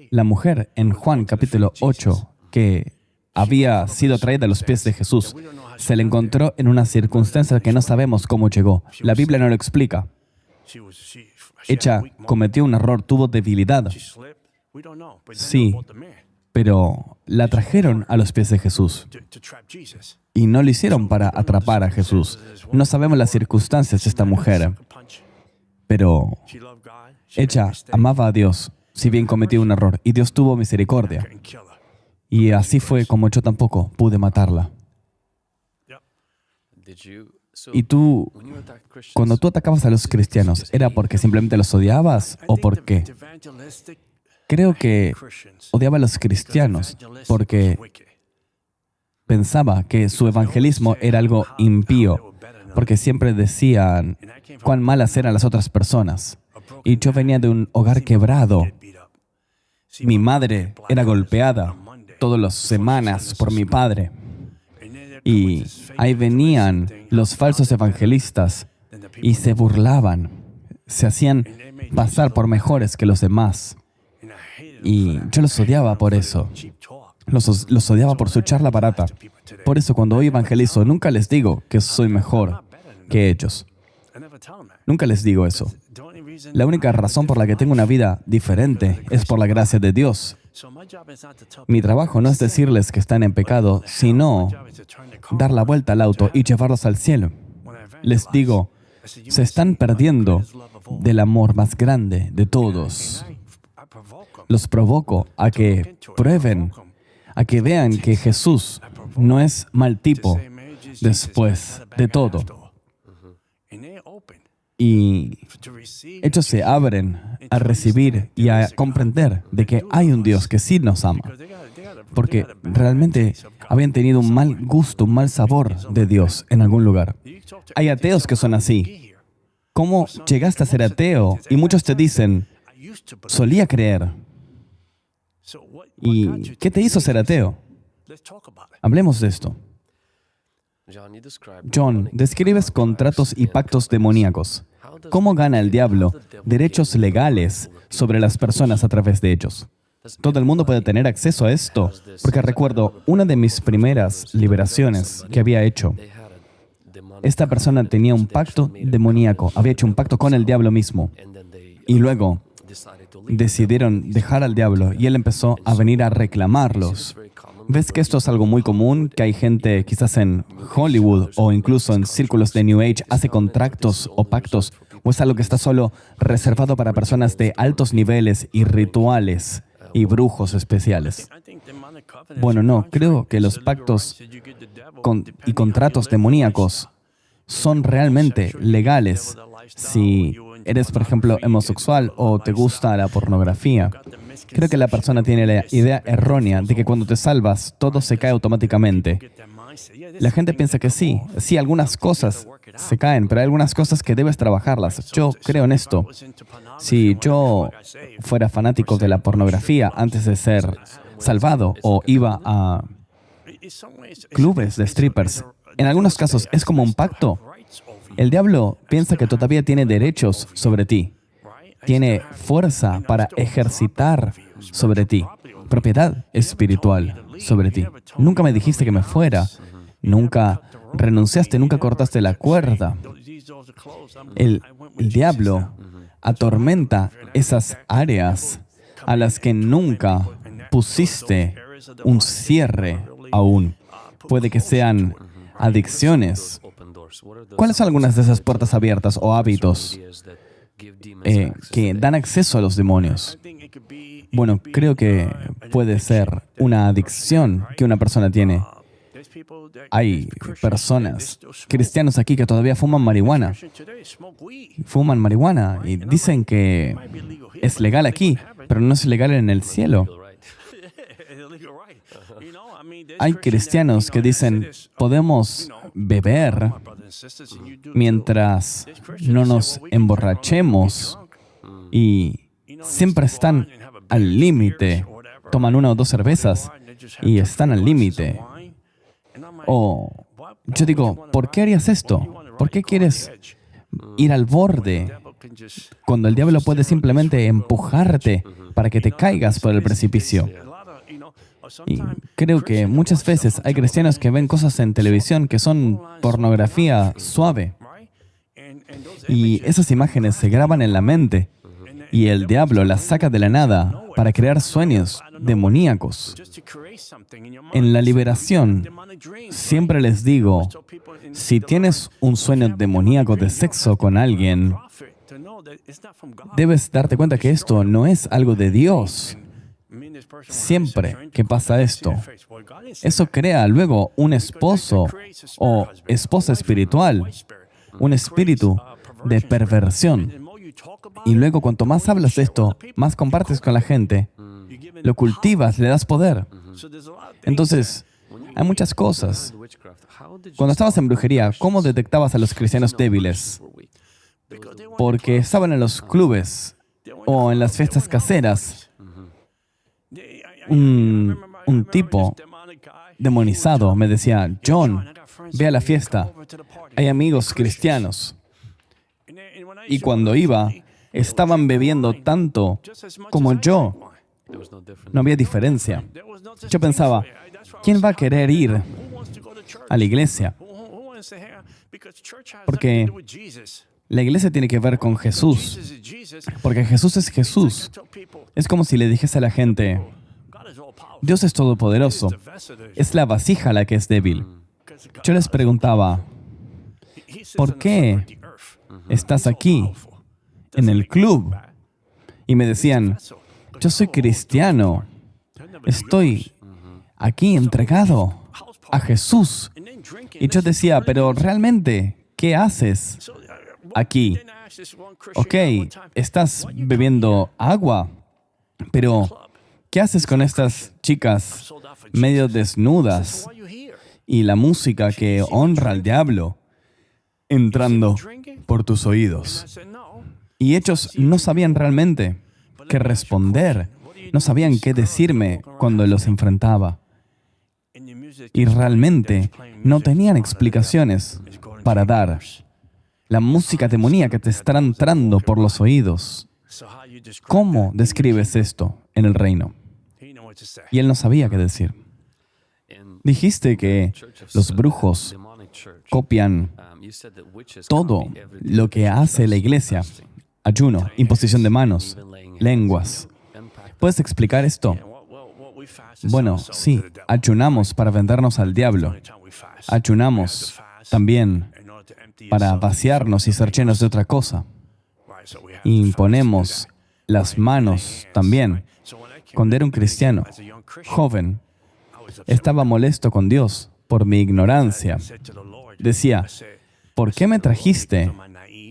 Speaker 1: la mujer en Juan capítulo 8, que había sido traída a los pies de Jesús, se le encontró en una circunstancia que no sabemos cómo llegó. La Biblia no lo explica. Ella cometió un error, tuvo debilidad. Sí, pero la trajeron a los pies de Jesús. Y no lo hicieron para atrapar a Jesús. No sabemos las circunstancias de esta mujer, pero ella amaba a Dios, si bien cometió un error, y Dios tuvo misericordia. Y así fue como yo tampoco pude matarla. Y tú, cuando tú atacabas a los cristianos, ¿era porque simplemente los odiabas o por qué? Creo que odiaba a los cristianos porque pensaba que su evangelismo era algo impío, porque siempre decían cuán malas eran las otras personas. Y yo venía de un hogar quebrado. Mi madre era golpeada todas las semanas por mi padre. Y ahí venían los falsos evangelistas y se burlaban. Se hacían pasar por mejores que los demás. Y yo los odiaba por eso. Los odiaba por su charla barata. Por eso cuando hoy evangelizo, nunca les digo que soy mejor que ellos. Nunca les digo eso. La única razón por la que tengo una vida diferente es por la gracia de Dios. Mi trabajo no es decirles que están en pecado, sino dar la vuelta al auto y llevarlos al cielo. Les digo, se están perdiendo del amor más grande de todos. Los provoco a que prueben, a que vean que Jesús no es mal tipo después de todo. Y ellos se abren a recibir y a comprender de que hay un Dios que sí nos ama. Porque realmente habían tenido un mal gusto, un mal sabor de Dios en algún lugar. Hay ateos que son así. ¿Cómo llegaste a ser ateo? Y muchos te dicen, solía creer. ¿Y qué te hizo ser ateo? Hablemos de esto. John, describes contratos y pactos demoníacos. ¿Cómo gana el diablo derechos legales sobre las personas a través de ellos? ¿Todo el mundo puede tener acceso a esto? Porque recuerdo una de mis primeras liberaciones que había hecho. Esta persona tenía un pacto demoníaco, había hecho un pacto con el diablo mismo. Y luego decidieron dejar al diablo y él empezó a venir a reclamarlos. ¿Ves que esto es algo muy común? Que hay gente, quizás en Hollywood o incluso en círculos de New Age, hace contratos o pactos, o es algo que está solo reservado para personas de altos niveles y rituales y brujos especiales. Bueno, no, creo que los pactos y contratos demoníacos son realmente legales si eres, por ejemplo, homosexual o te gusta la pornografía. Creo que la persona tiene la idea errónea de que cuando te salvas, todo se cae automáticamente. La gente piensa que sí, algunas cosas se caen, pero hay algunas cosas que debes trabajarlas. Yo creo en esto. Si yo fuera fanático de la pornografía antes de ser salvado o iba a clubes de strippers, en algunos casos es como un pacto. El diablo piensa que todavía tiene derechos sobre ti. Tiene fuerza para ejercitar sobre ti, propiedad espiritual sobre ti. Nunca me dijiste que me fuera, nunca renunciaste, nunca cortaste la cuerda. El diablo atormenta esas áreas a las que nunca pusiste un cierre aún. Puede que sean adicciones. ¿Cuáles son algunas de esas puertas abiertas o hábitos que dan acceso a los demonios? Bueno, creo que puede ser una adicción que una persona tiene. Hay personas, cristianos aquí, que todavía fuman marihuana. Fuman marihuana y dicen que es legal aquí, pero no es legal en el cielo. Hay cristianos que dicen, podemos beber mientras no nos emborrachemos, y siempre están al límite. Toman 1 o 2 cervezas y están al límite. O yo digo, ¿por qué harías esto? ¿Por qué quieres ir al borde cuando el diablo puede simplemente empujarte para que te caigas por el precipicio? Y creo que muchas veces hay cristianos que ven cosas en televisión que son pornografía suave. Y esas imágenes se graban en la mente y el diablo las saca de la nada para crear sueños demoníacos. En la liberación, siempre les digo, si tienes un sueño demoníaco de sexo con alguien, debes darte cuenta que esto no es algo de Dios. Siempre que pasa esto, eso crea luego un esposo o esposa espiritual, un espíritu de perversión. Y luego, cuanto más hablas de esto, más compartes con la gente, lo cultivas, le das poder. Entonces, hay muchas cosas. Cuando estabas en brujería, ¿cómo detectabas a los cristianos débiles? Porque estaban en los clubes o en las fiestas caseras. Un tipo demonizado me decía, John, ve a la fiesta, hay amigos cristianos. Y cuando iba, estaban bebiendo tanto como yo. No había diferencia. Yo pensaba, ¿quién va a querer ir a la iglesia? Porque la iglesia tiene que ver con Jesús. Porque Jesús es Jesús. Es como si le dijese a la gente, Dios es todopoderoso. Es la vasija la que es débil. Yo les preguntaba, ¿por qué estás aquí, en el club? Y me decían, yo soy cristiano. Estoy aquí entregado a Jesús. Y yo decía, pero realmente, ¿qué haces aquí? Ok, estás bebiendo agua, pero ¿qué haces con estas chicas medio desnudas y la música que honra al diablo entrando por tus oídos? Y ellos no sabían realmente qué responder, no sabían qué decirme cuando los enfrentaba. Y realmente no tenían explicaciones para dar. La música demoníaca te está entrando por los oídos. ¿Cómo describes esto en el reino? Y él no sabía qué decir. Dijiste que los brujos copian todo lo que hace la iglesia. Ayuno, imposición de manos, lenguas. ¿Puedes explicar esto? Bueno, sí, ayunamos para vendernos al diablo. Ayunamos también para vaciarnos y ser llenos de otra cosa. Imponemos las manos también. Cuando era un cristiano joven, estaba molesto con Dios por mi ignorancia. Decía, ¿por qué me trajiste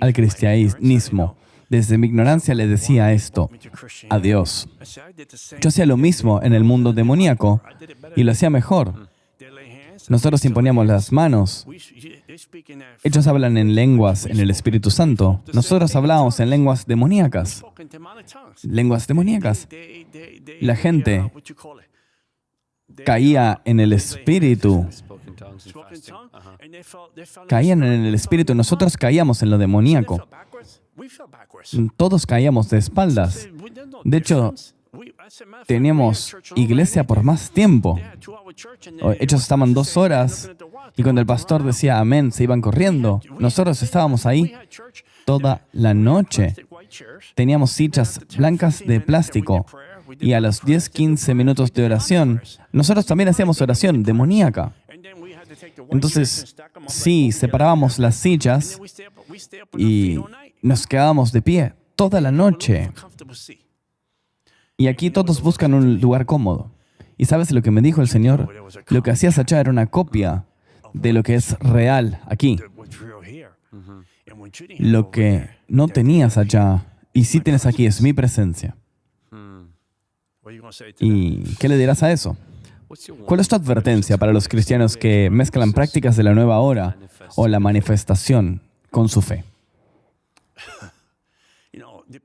Speaker 1: al cristianismo? Desde mi ignorancia le decía esto a Dios. Yo hacía lo mismo en el mundo demoníaco y lo hacía mejor. Nosotros imponíamos las manos. Ellos hablan en lenguas en el Espíritu Santo. Nosotros hablábamos en lenguas demoníacas. Lenguas demoníacas. La gente caía en el Espíritu. Caían en el Espíritu. Nosotros caíamos en lo demoníaco. Todos caíamos de espaldas. De hecho, teníamos iglesia por más tiempo. Ellos estaban 2 horas y cuando el pastor decía amén, se iban corriendo. Nosotros estábamos ahí toda la noche. Teníamos sillas blancas de plástico y a los 10-15 minutos de oración, nosotros también hacíamos oración demoníaca. Entonces, sí, separábamos las sillas y nos quedábamos de pie toda la noche. Y aquí todos buscan un lugar cómodo. ¿Y sabes lo que me dijo el Señor? Lo que hacías allá era una copia de lo que es real aquí. Lo que no tenías allá y sí tienes aquí es mi presencia. ¿Y qué le dirás a eso? ¿Cuál es tu advertencia para los cristianos que mezclan prácticas de la nueva hora o la manifestación con su fe?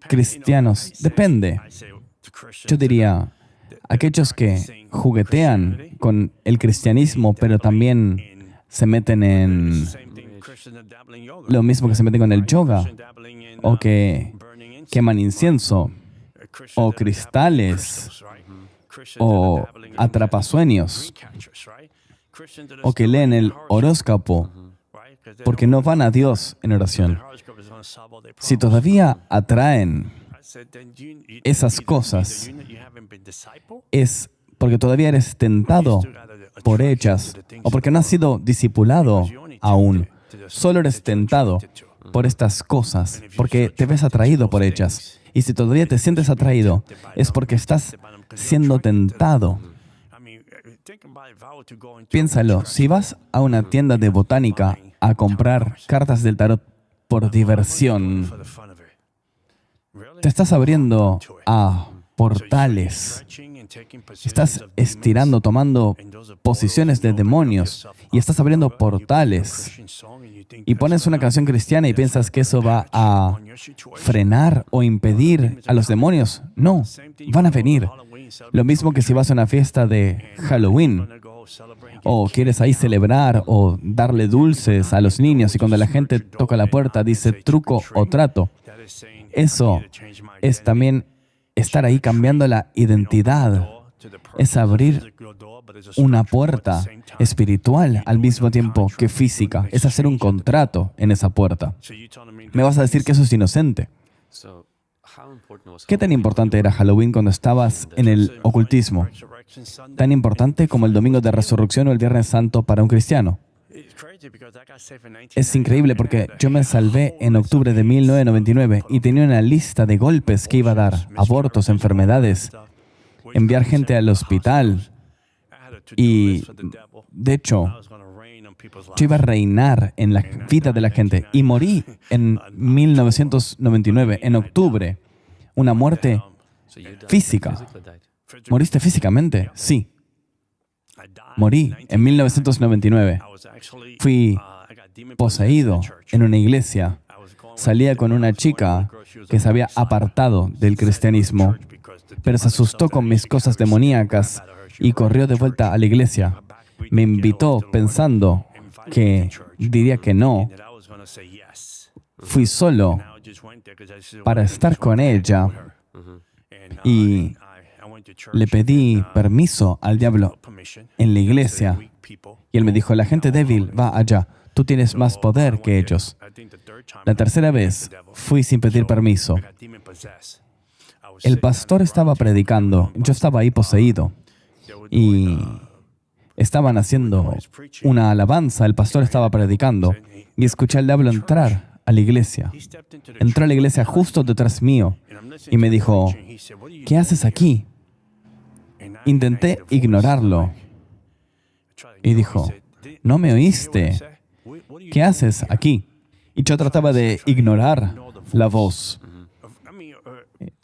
Speaker 1: Cristianos, depende. Yo diría, aquellos que juguetean con el cristianismo, pero también se meten en lo mismo que se meten con el yoga, o que queman incienso, o cristales, o atrapasueños, o que leen el horóscopo, porque no van a Dios en oración. Si todavía atraen esas cosas, es porque todavía eres tentado por ellas, o porque no has sido discipulado aún. Solo eres tentado por estas cosas, porque te ves atraído por ellas. Y si todavía te sientes atraído, es porque estás siendo tentado. Piénsalo, si vas a una tienda de botánica a comprar cartas del tarot por diversión, te estás abriendo a portales. Estás estirando, tomando posiciones de demonios y estás abriendo portales. Y pones una canción cristiana y piensas que eso va a frenar o impedir a los demonios. No, van a venir. Lo mismo que si vas a una fiesta de Halloween o quieres ahí celebrar o darle dulces a los niños y cuando la gente toca la puerta dice truco o trato. Eso es también estar ahí cambiando la identidad. Es abrir una puerta espiritual al mismo tiempo que física. Es hacer un contrato en esa puerta. Me vas a decir que eso es inocente. ¿Qué tan importante era Halloween cuando estabas en el ocultismo? ¿Tan importante como el Domingo de Resurrección o el Viernes Santo para un cristiano? Es increíble porque yo me salvé en octubre de 1999 y tenía una lista de golpes que iba a dar, abortos, enfermedades, enviar gente al hospital. Y, de hecho, yo iba a reinar en la vida de la gente. Y morí en 1999, en octubre. Una muerte física. ¿Moriste físicamente? Sí. Morí en 1999. Fui poseído en una iglesia. Salía con una chica que se había apartado del cristianismo, pero se asustó con mis cosas demoníacas y corrió de vuelta a la iglesia. Me invitó pensando que diría que no. Fui solo para estar con ella y le pedí permiso al diablo en la iglesia. Y él me dijo, la gente débil va allá. Tú tienes más poder que ellos. La tercera vez fui sin pedir permiso. El pastor estaba predicando. Yo estaba ahí poseído. Y estaban haciendo una alabanza. El pastor estaba predicando. Y escuché al diablo entrar a la iglesia. Entró a la iglesia justo detrás mío. Y me dijo, ¿qué haces aquí? Intenté ignorarlo. Y dijo, ¿no me oíste? ¿Qué haces aquí? Y yo trataba de ignorar la voz.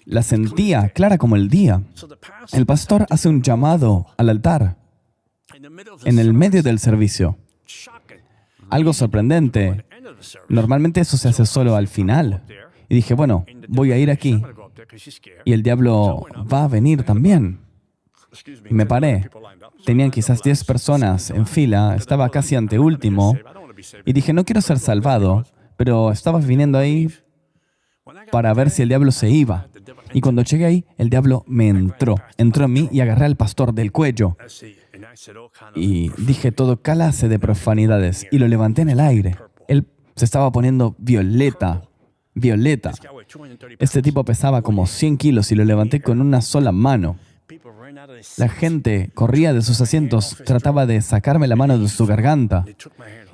Speaker 1: La sentía clara como el día. El pastor hace un llamado al altar en el medio del servicio. Algo sorprendente. Normalmente eso se hace solo al final. Y dije, bueno, voy a ir aquí. Y el diablo va a venir también. Y me paré. Tenían quizás 10 personas en fila. Estaba casi anteúltimo. Y dije, no quiero ser salvado, pero estaba viniendo ahí para ver si el diablo se iba. Y cuando llegué ahí, el diablo me entró. Entró en mí y agarré al pastor del cuello. Y dije todo clase de profanidades. Y lo levanté en el aire. Él se estaba poniendo violeta. Violeta. Este tipo pesaba como 100 kilos y lo levanté con una sola mano. La gente corría de sus asientos, trataba de sacarme la mano de su garganta.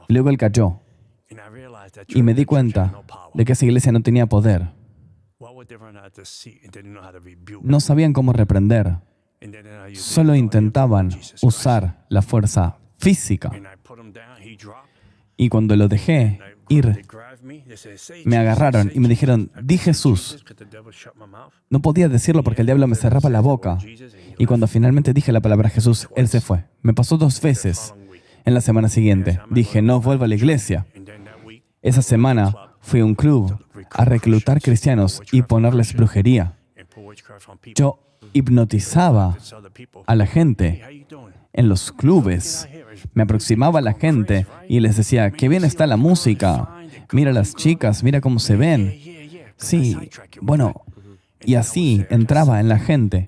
Speaker 1: Y luego él cayó. Y me di cuenta de que esa iglesia no tenía poder. No sabían cómo reprender. solo intentaban usar la fuerza física. Y cuando lo dejé ir, me agarraron y me dijeron, di Jesús. No podía decirlo porque el diablo me cerraba la boca. Y cuando finalmente dije la palabra Jesús, él se fue. Me pasó 2 veces en la semana siguiente. Dije, no vuelvo a la iglesia. Esa semana fui a un club a reclutar cristianos y ponerles brujería. Yo hipnotizaba a la gente en los clubes. Me aproximaba a la gente y les decía, qué bien está la música. Mira las chicas, mira cómo se ven. Sí, bueno, y así entraba en la gente.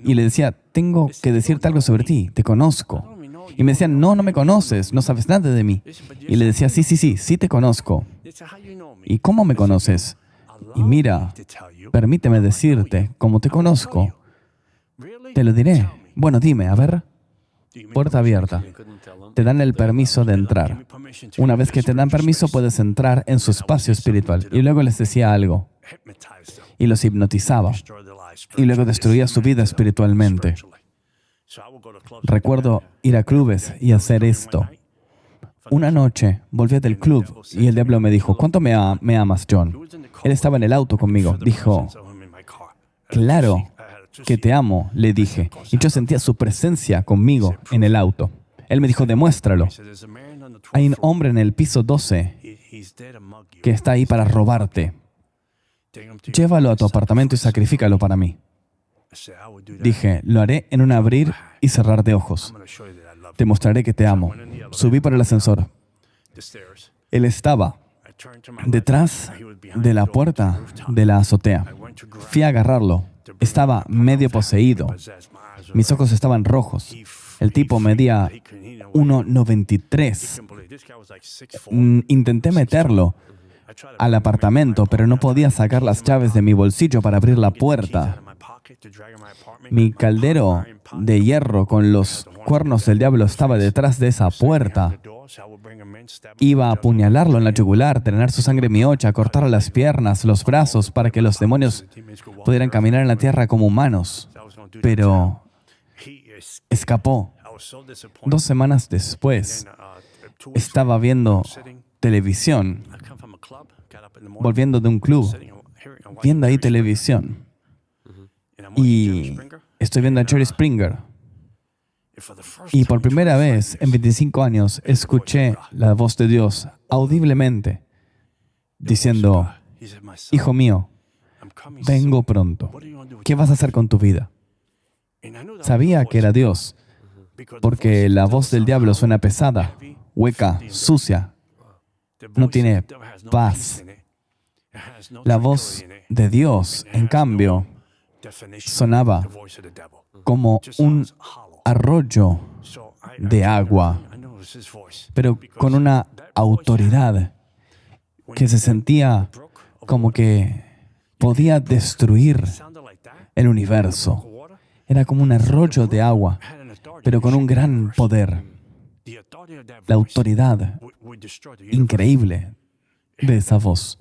Speaker 1: Y le decía, tengo que decirte algo sobre ti, te conozco. Y me decían, no, no me conoces, no sabes nada de mí. Y le decía, sí te conozco. ¿Y cómo me conoces? Y mira, permíteme decirte cómo te conozco. Te lo diré. Bueno, dime, a ver. Puerta abierta. Te dan el permiso de entrar. Una vez que te dan permiso, puedes entrar en su espacio espiritual. Y luego les decía algo. Y los hipnotizaba. Y luego destruía su vida espiritualmente. Recuerdo ir a clubes y hacer esto. Una noche volví del club y el diablo me dijo, ¿cuánto me amas, John? Él estaba en el auto conmigo. Dijo, claro que te amo, le dije. Y yo sentía su presencia conmigo en el auto. Él me dijo, demuéstralo. Hay un hombre en el piso 12 que está ahí para robarte. Llévalo a tu apartamento y sacrifícalo para mí. Dije, lo haré en un abrir y cerrar de ojos. Te mostraré que te amo. Subí por el ascensor. Él estaba detrás de la puerta de la azotea. Fui a agarrarlo. Estaba medio poseído. Mis ojos estaban rojos. El tipo medía 1,93. Intenté meterlo al apartamento, pero no podía sacar las llaves de mi bolsillo para abrir la puerta. Mi caldero de hierro con los cuernos del diablo estaba detrás de esa puerta. Iba a apuñalarlo en la yugular, drenar su sangre mi hocha, cortar las piernas, los brazos, para que los demonios pudieran caminar en la tierra como humanos. Pero escapó. 2 semanas después, estaba viendo televisión, volviendo de un club, viendo ahí televisión. Y estoy viendo a Jerry Springer. Y por primera vez en 25 años escuché la voz de Dios audiblemente diciendo, hijo mío, vengo pronto. ¿Qué vas a hacer con tu vida? Sabía que era Dios, porque la voz del diablo suena pesada, hueca, sucia. No tiene paz. La voz de Dios, en cambio, sonaba como un arroyo de agua, pero con una autoridad que se sentía como que podía destruir el universo. Era como un arroyo de agua, pero con un gran poder. La autoridad increíble de esa voz.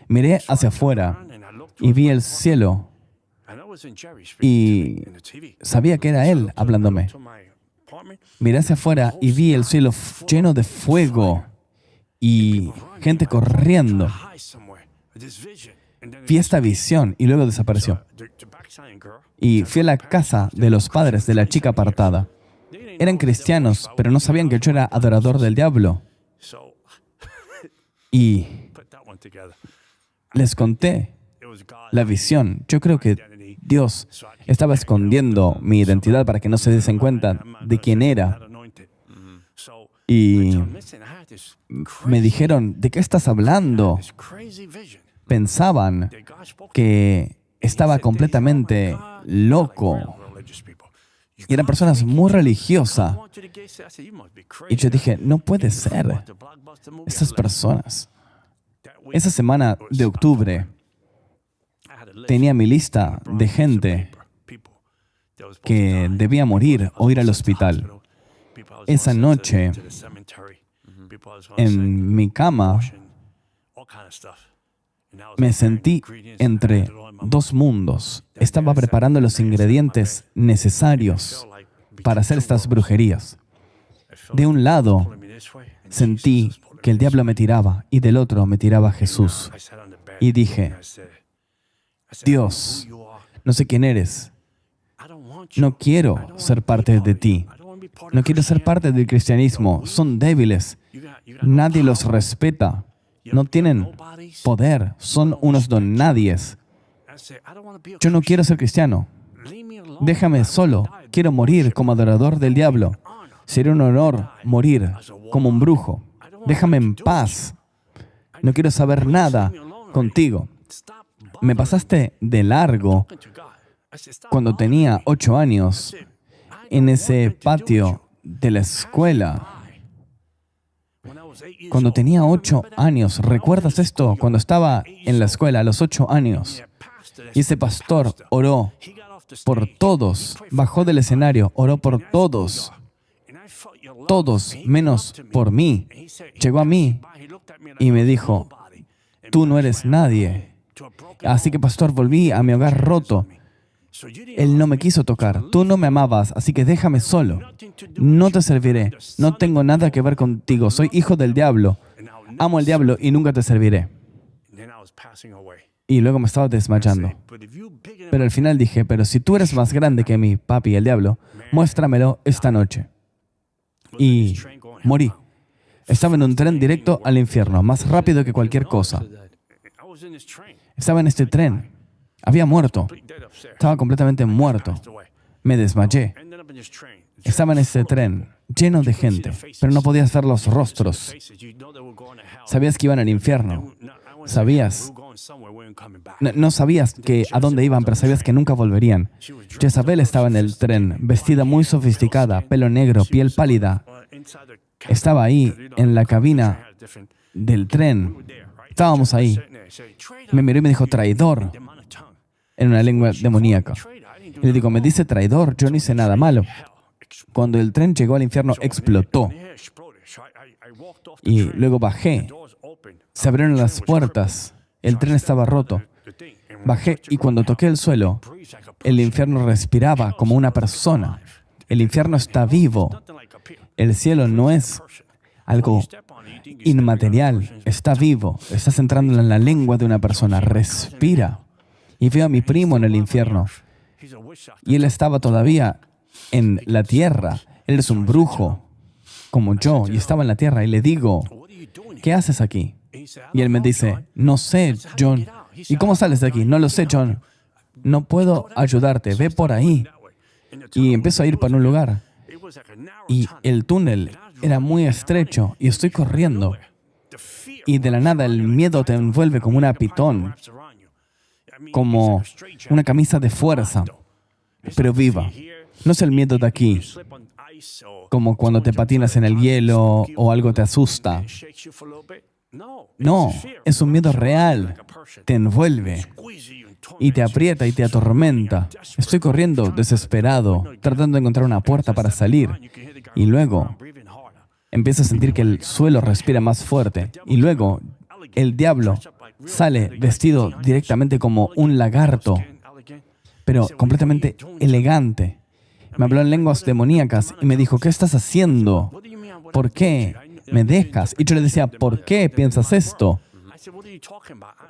Speaker 1: Miré hacia afuera y vi el cielo y sabía que era Él hablándome. Miré hacia afuera y vi el cielo lleno de fuego y gente corriendo. Vi esta visión y luego desapareció. Y fui a la casa de los padres de la chica apartada. Eran cristianos, pero no sabían que yo era adorador del diablo. Y les conté la visión. Yo creo que Dios estaba escondiendo mi identidad para que no se diesen cuenta de quién era. Y me dijeron, ¿de qué estás hablando? Pensaban que estaba completamente loco. Y eran personas muy religiosas. Y yo dije, no puede ser. Estas personas. Esa semana de octubre, tenía mi lista de gente que debía morir o ir al hospital. Esa noche, en mi cama, Me sentí entre dos mundos. Estaba preparando los ingredientes necesarios para hacer estas brujerías. De un lado, sentí que el diablo me tiraba y del otro me tiraba Jesús. Y dije, Dios, no sé quién eres. No quiero ser parte de ti. No quiero ser parte del cristianismo. Son débiles. Nadie los respeta. No tienen poder. Son unos donadies. Yo no quiero ser cristiano. Déjame solo. Quiero morir como adorador del diablo. Sería un honor morir como un brujo. Déjame en paz. No quiero saber nada contigo. Me pasaste de largo cuando tenía 8 años en ese patio de la escuela. Cuando tenía 8 años, ¿recuerdas esto? Cuando estaba en la escuela a los 8 años. Y ese pastor oró por todos, bajó del escenario, oró por todos. Todos, menos por mí. Llegó a mí y me dijo, tú no eres nadie. Así que, pastor, volví a mi hogar roto. Él no me quiso tocar. Tú no me amabas, así que déjame solo. No te serviré. No tengo nada que ver contigo. Soy hijo del diablo. Amo al diablo y nunca te serviré. Y luego me estaba desmayando. Pero al final dije, pero si tú eres más grande que mi papi, el diablo, muéstramelo esta noche. Y morí. Estaba en un tren directo al infierno, más rápido que cualquier cosa. Estaba en este tren. Había muerto. Estaba completamente muerto. Me desmayé. Estaba en este tren, lleno de gente, pero no podías ver los rostros. Sabías que iban al infierno. Sabías. No sabías a dónde iban, pero sabías que nunca volverían. Jezabel estaba en el tren, vestida muy sofisticada, pelo negro, piel pálida. Estaba ahí, en la cabina del tren. Estábamos ahí. Me miró y me dijo, traidor, en una lengua demoníaca. Y le digo, me dice traidor, yo no hice nada malo. Cuando el tren llegó al infierno, explotó. Y luego bajé. Se abrieron las puertas. El tren estaba roto. Bajé y cuando toqué el suelo, el infierno respiraba como una persona. El infierno está vivo. El cielo no es algo inmaterial. Está vivo. Estás entrando en la lengua de una persona. Respira. Y veo a mi primo en el infierno. Y él estaba todavía en la tierra. Él es un brujo, como yo, y estaba en la tierra. Y le digo, ¿qué haces aquí? Y él me dice, no sé, John. ¿Y cómo sales de aquí? No lo sé, John. No puedo ayudarte. Ve por ahí. Y empiezo a ir para un lugar. Y el túnel era muy estrecho. Y estoy corriendo. Y de la nada el miedo te envuelve como una pitón. Como una camisa de fuerza. Pero viva. No es el miedo de aquí. Como cuando te patinas en el hielo o algo te asusta. No, es un miedo real. Te envuelve y te aprieta y te atormenta. Estoy corriendo desesperado, tratando de encontrar una puerta para salir. Y luego empiezo a sentir que el suelo respira más fuerte. Y luego el diablo sale vestido directamente como un lagarto, pero completamente elegante. Me habló en lenguas demoníacas y me dijo, ¿qué estás haciendo? ¿Por qué me dejas? Y yo le decía, ¿por qué piensas esto?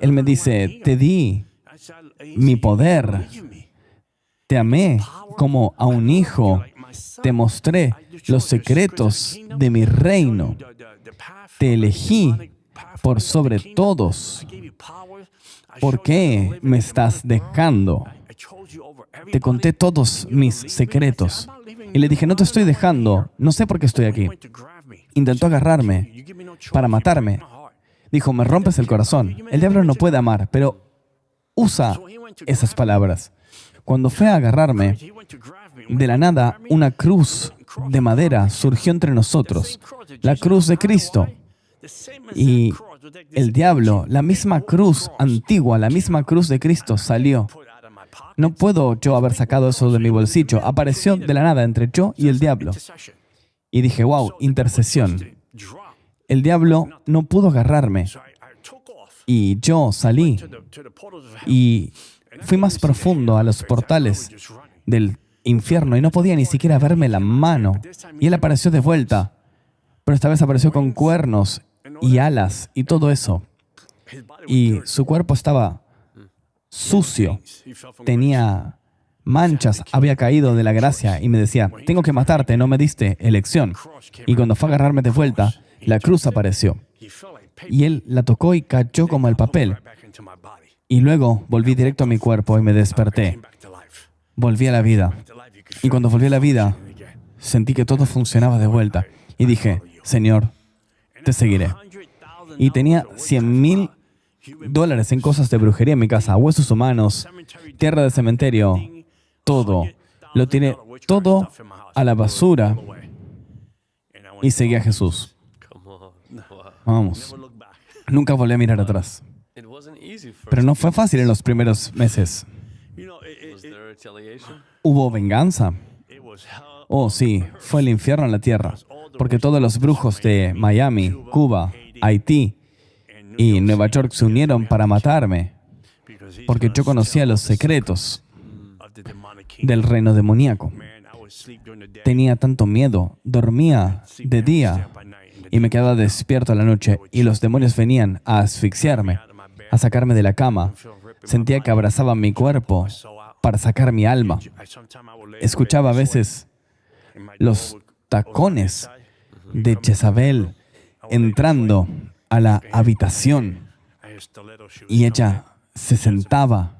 Speaker 1: Él me dice, te di mi poder, te amé como a un hijo, te mostré los secretos de mi reino, te elegí por sobre todos. ¿Por qué me estás dejando? Te conté todos mis secretos. Y le dije, no te estoy dejando, no sé por qué estoy aquí. Intentó agarrarme para matarme. Dijo, me rompes el corazón. El diablo no puede amar, pero usa esas palabras. Cuando fue a agarrarme, de la nada, una cruz de madera surgió entre nosotros. La cruz de Cristo. Y el diablo, la misma cruz antigua, la misma cruz de Cristo salió. No puedo yo haber sacado eso de mi bolsillo. Apareció de la nada entre yo y el diablo. Y dije, wow, intercesión. El diablo no pudo agarrarme. Y yo salí y fui más profundo a los portales del infierno y no podía ni siquiera verme la mano. Y él apareció de vuelta, pero esta vez apareció con cuernos y alas y todo eso. Y su cuerpo estaba sucio, tenía manchas, había caído de la gracia y me decía, tengo que matarte, no me diste elección. Y cuando fue a agarrarme de vuelta, la cruz apareció. Y él la tocó y cayó como el papel. Y luego volví directo a mi cuerpo y me desperté. Volví a la vida. Y cuando volví a la vida, sentí que todo funcionaba de vuelta. Y dije, Señor, te seguiré. Y tenía $100,000 en cosas de brujería en mi casa, huesos humanos, tierra de cementerio, todo. Lo tiré todo a la basura y seguí a Jesús. Vamos. Nunca volví a mirar atrás. Pero no fue fácil en los primeros meses. ¿Hubo venganza? Oh, sí, fue el infierno en la tierra, porque todos los brujos de Miami, Cuba, Haití y Nueva York se unieron para matarme, porque yo conocía los secretos del reino demoníaco. Tenía tanto miedo, dormía de día y me quedaba despierto a la noche, y los demonios venían a asfixiarme, a sacarme de la cama. Sentía que abrazaban mi cuerpo para sacar mi alma. Escuchaba a veces los tacones de Jezabel entrando a la habitación y ella se sentaba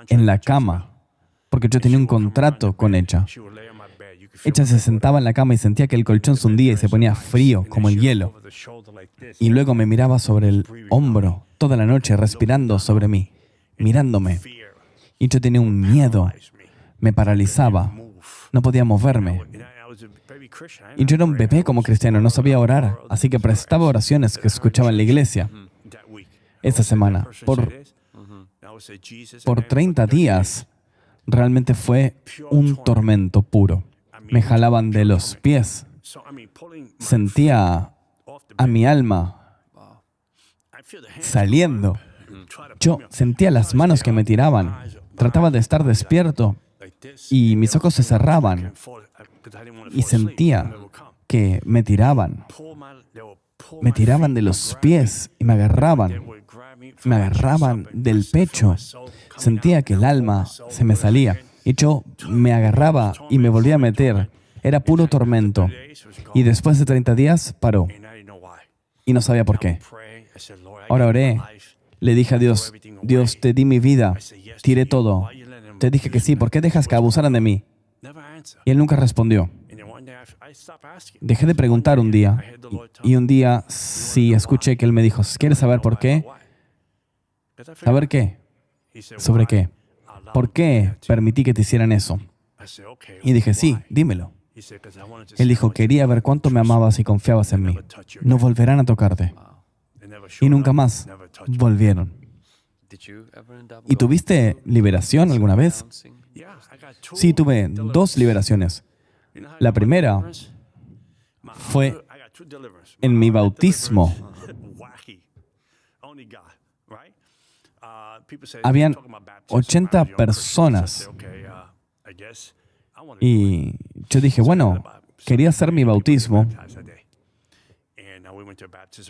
Speaker 1: en la cama porque yo tenía un contrato con ella. Ella se sentaba en la cama y sentía que el colchón se hundía y se ponía frío como el hielo. Y luego me miraba sobre el hombro toda la noche, respirando sobre mí, mirándome. Y yo tenía un miedo, me paralizaba, no podía moverme. Y yo era un bebé como cristiano, no sabía orar, así que prestaba oraciones que escuchaba en la iglesia. Esta semana, por 30 días, realmente fue un tormento puro. Me jalaban de los pies. Sentía a mi alma saliendo. Yo sentía las manos que me tiraban. Trataba de estar despierto y mis ojos se cerraban. Y sentía que me tiraban. Me tiraban de los pies y me agarraban. Me agarraban del pecho. Sentía que el alma se me salía. Y yo me agarraba y me volvía a meter. Era puro tormento. Y después de 30 días, paró. Y no sabía por qué. Ahora oré. Le dije a Dios, Dios, te di mi vida. Tiré todo. Te dije que sí. ¿Por qué dejas que abusaran de mí? Y él nunca respondió. Dejé de preguntar un día. Y un día sí escuché que él me dijo, ¿quieres saber por qué? ¿Saber qué? ¿Sobre qué? ¿Por qué permití que te hicieran eso? Y dije, sí, dímelo. Él dijo, quería ver cuánto me amabas y confiabas en mí. No volverán a tocarte. Y nunca más volvieron. ¿Y tuviste liberación alguna vez? Sí, tuve 2 liberaciones. La primera fue en mi bautismo. Habían 80 personas. Y yo dije, bueno, quería hacer mi bautismo.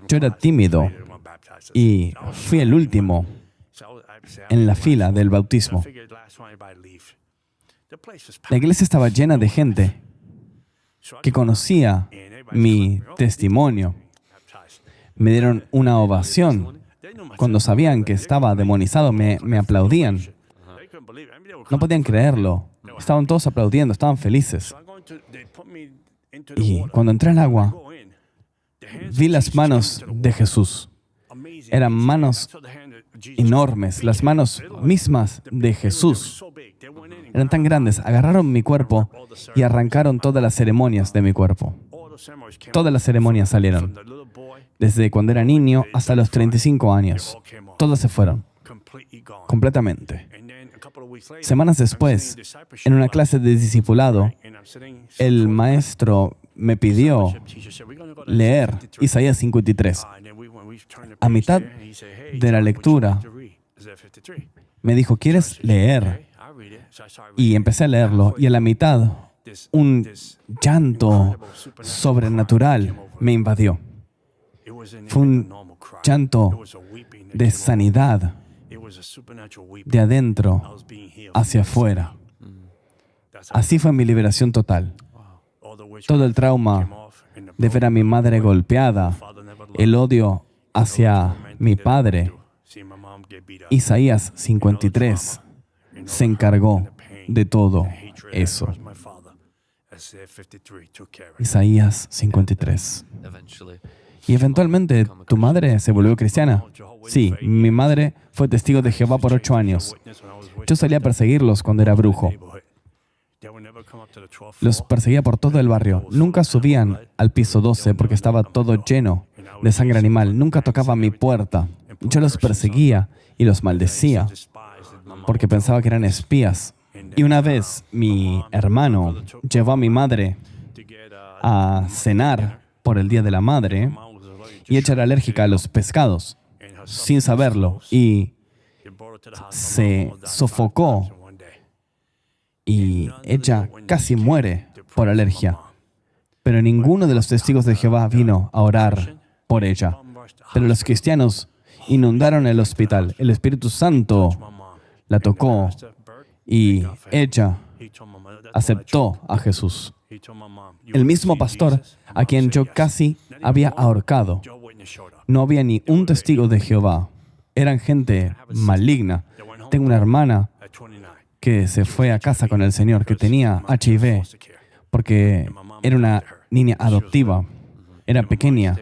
Speaker 1: Yo era tímido y fui el último en la fila del bautismo. La iglesia estaba llena de gente que conocía mi testimonio. Me dieron una ovación. Cuando sabían que estaba demonizado, me aplaudían. No podían creerlo. Estaban todos aplaudiendo, estaban felices. Y cuando entré al agua, vi las manos de Jesús. Eran manos enormes, las manos mismas de Jesús. Eran tan grandes, agarraron mi cuerpo y arrancaron todas las ceremonias de mi cuerpo. Todas las ceremonias salieron. Desde cuando era niño hasta los 35 años. Todas se fueron. Completamente. Semanas después, en una clase de discipulado, el maestro me pidió leer Isaías 53. A mitad de la lectura, me dijo, ¿quieres leer? Y empecé a leerlo, y a la mitad, un llanto sobrenatural me invadió. Fue un llanto de sanidad, de adentro hacia afuera. Así fue mi liberación total. Todo el trauma de ver a mi madre golpeada, el odio hacia mi padre. Isaías 53 se encargó de todo eso. Isaías 53. Y eventualmente, ¿tu madre se volvió cristiana? Sí, mi madre fue testigo de Jehová por 8 años. Yo salía a perseguirlos cuando era brujo. Los perseguía por todo el barrio. Nunca subían al piso 12 porque estaba todo lleno de sangre animal. Nunca tocaban mi puerta. Yo los perseguía y los maldecía porque pensaba que eran espías. Y una vez mi hermano llevó a mi madre a cenar por el Día de la Madre y ella era alérgica a los pescados sin saberlo y se sofocó y ella casi muere por alergia. Pero ninguno de los testigos de Jehová vino a orar por ella. Pero los cristianos inundaron el hospital. El Espíritu Santo la tocó y ella aceptó a Jesús. El mismo pastor a quien yo casi había ahorcado. No había ni un testigo de Jehová. Eran gente maligna. Tengo una hermana que se fue a casa con el Señor, que tenía HIV, porque era una niña adoptiva, era pequeña,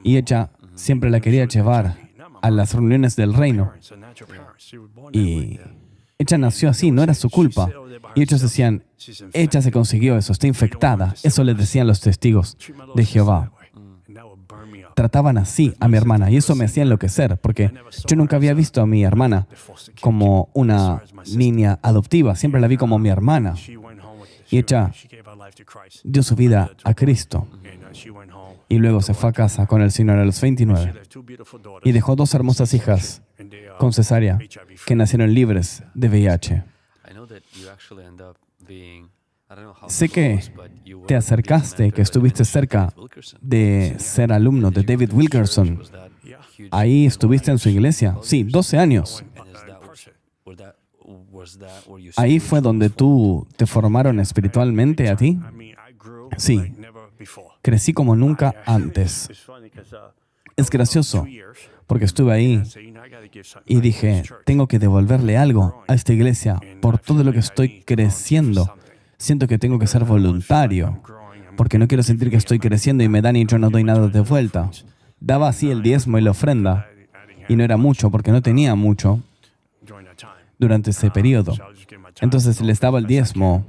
Speaker 1: y ella siempre la quería llevar a las reuniones del reino. Y ella nació así, no era su culpa. Y ellos decían, ella se consiguió eso, está infectada. Eso le decían los testigos de Jehová. Trataban así a mi hermana y eso me hacía enloquecer porque yo nunca había visto a mi hermana como una niña adoptiva, siempre la vi como mi hermana. Y ella dio su vida a Cristo y luego se fue a casa con el Señor a los 29 y dejó 2 hermosas hijas con cesárea que nacieron libres de VIH. Sé que te acercaste, que estuviste cerca de ser alumno de David Wilkerson. Ahí estuviste en su iglesia. Sí, 12 años. ¿Ahí fue donde tú te formaron espiritualmente a ti? Sí. Crecí como nunca antes. Es gracioso, porque estuve ahí y dije, tengo que devolverle algo a esta iglesia por todo lo que estoy creciendo. Siento que tengo que ser voluntario, porque no quiero sentir que estoy creciendo y me dan y yo no doy nada de vuelta. Daba así el diezmo y la ofrenda, y no era mucho, porque no tenía mucho durante ese periodo. Entonces les daba el diezmo,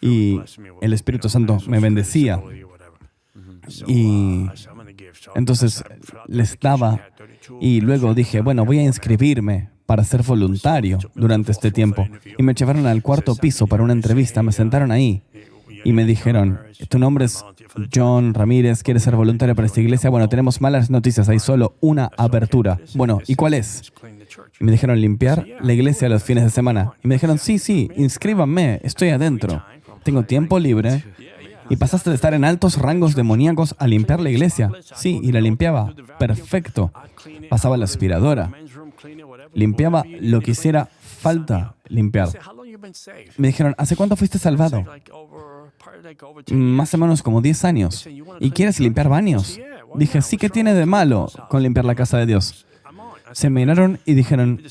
Speaker 1: y el Espíritu Santo me bendecía. Y entonces les daba, y luego dije, bueno, voy a inscribirme para ser voluntario durante este tiempo. Y me llevaron al 4º piso para una entrevista, me sentaron ahí y me dijeron, tu nombre es John Ramírez, ¿quieres ser voluntario para esta iglesia? Bueno, tenemos malas noticias, hay solo una apertura. Bueno, ¿y cuál es? Y me dijeron, limpiar la iglesia los fines de semana. Y me dijeron, sí, inscríbanme, estoy adentro, tengo tiempo libre. ¿Y pasaste de estar en altos rangos demoníacos a limpiar la iglesia? Sí, y la limpiaba. Perfecto. Pasaba la aspiradora. Limpiaba lo que hiciera falta limpiar. Me dijeron, ¿hace cuánto fuiste salvado? Más o menos como 10 años. ¿Y quieres limpiar baños? Dije, sí, ¿qué tiene de malo con limpiar la casa de Dios? Se miraron y dijeron,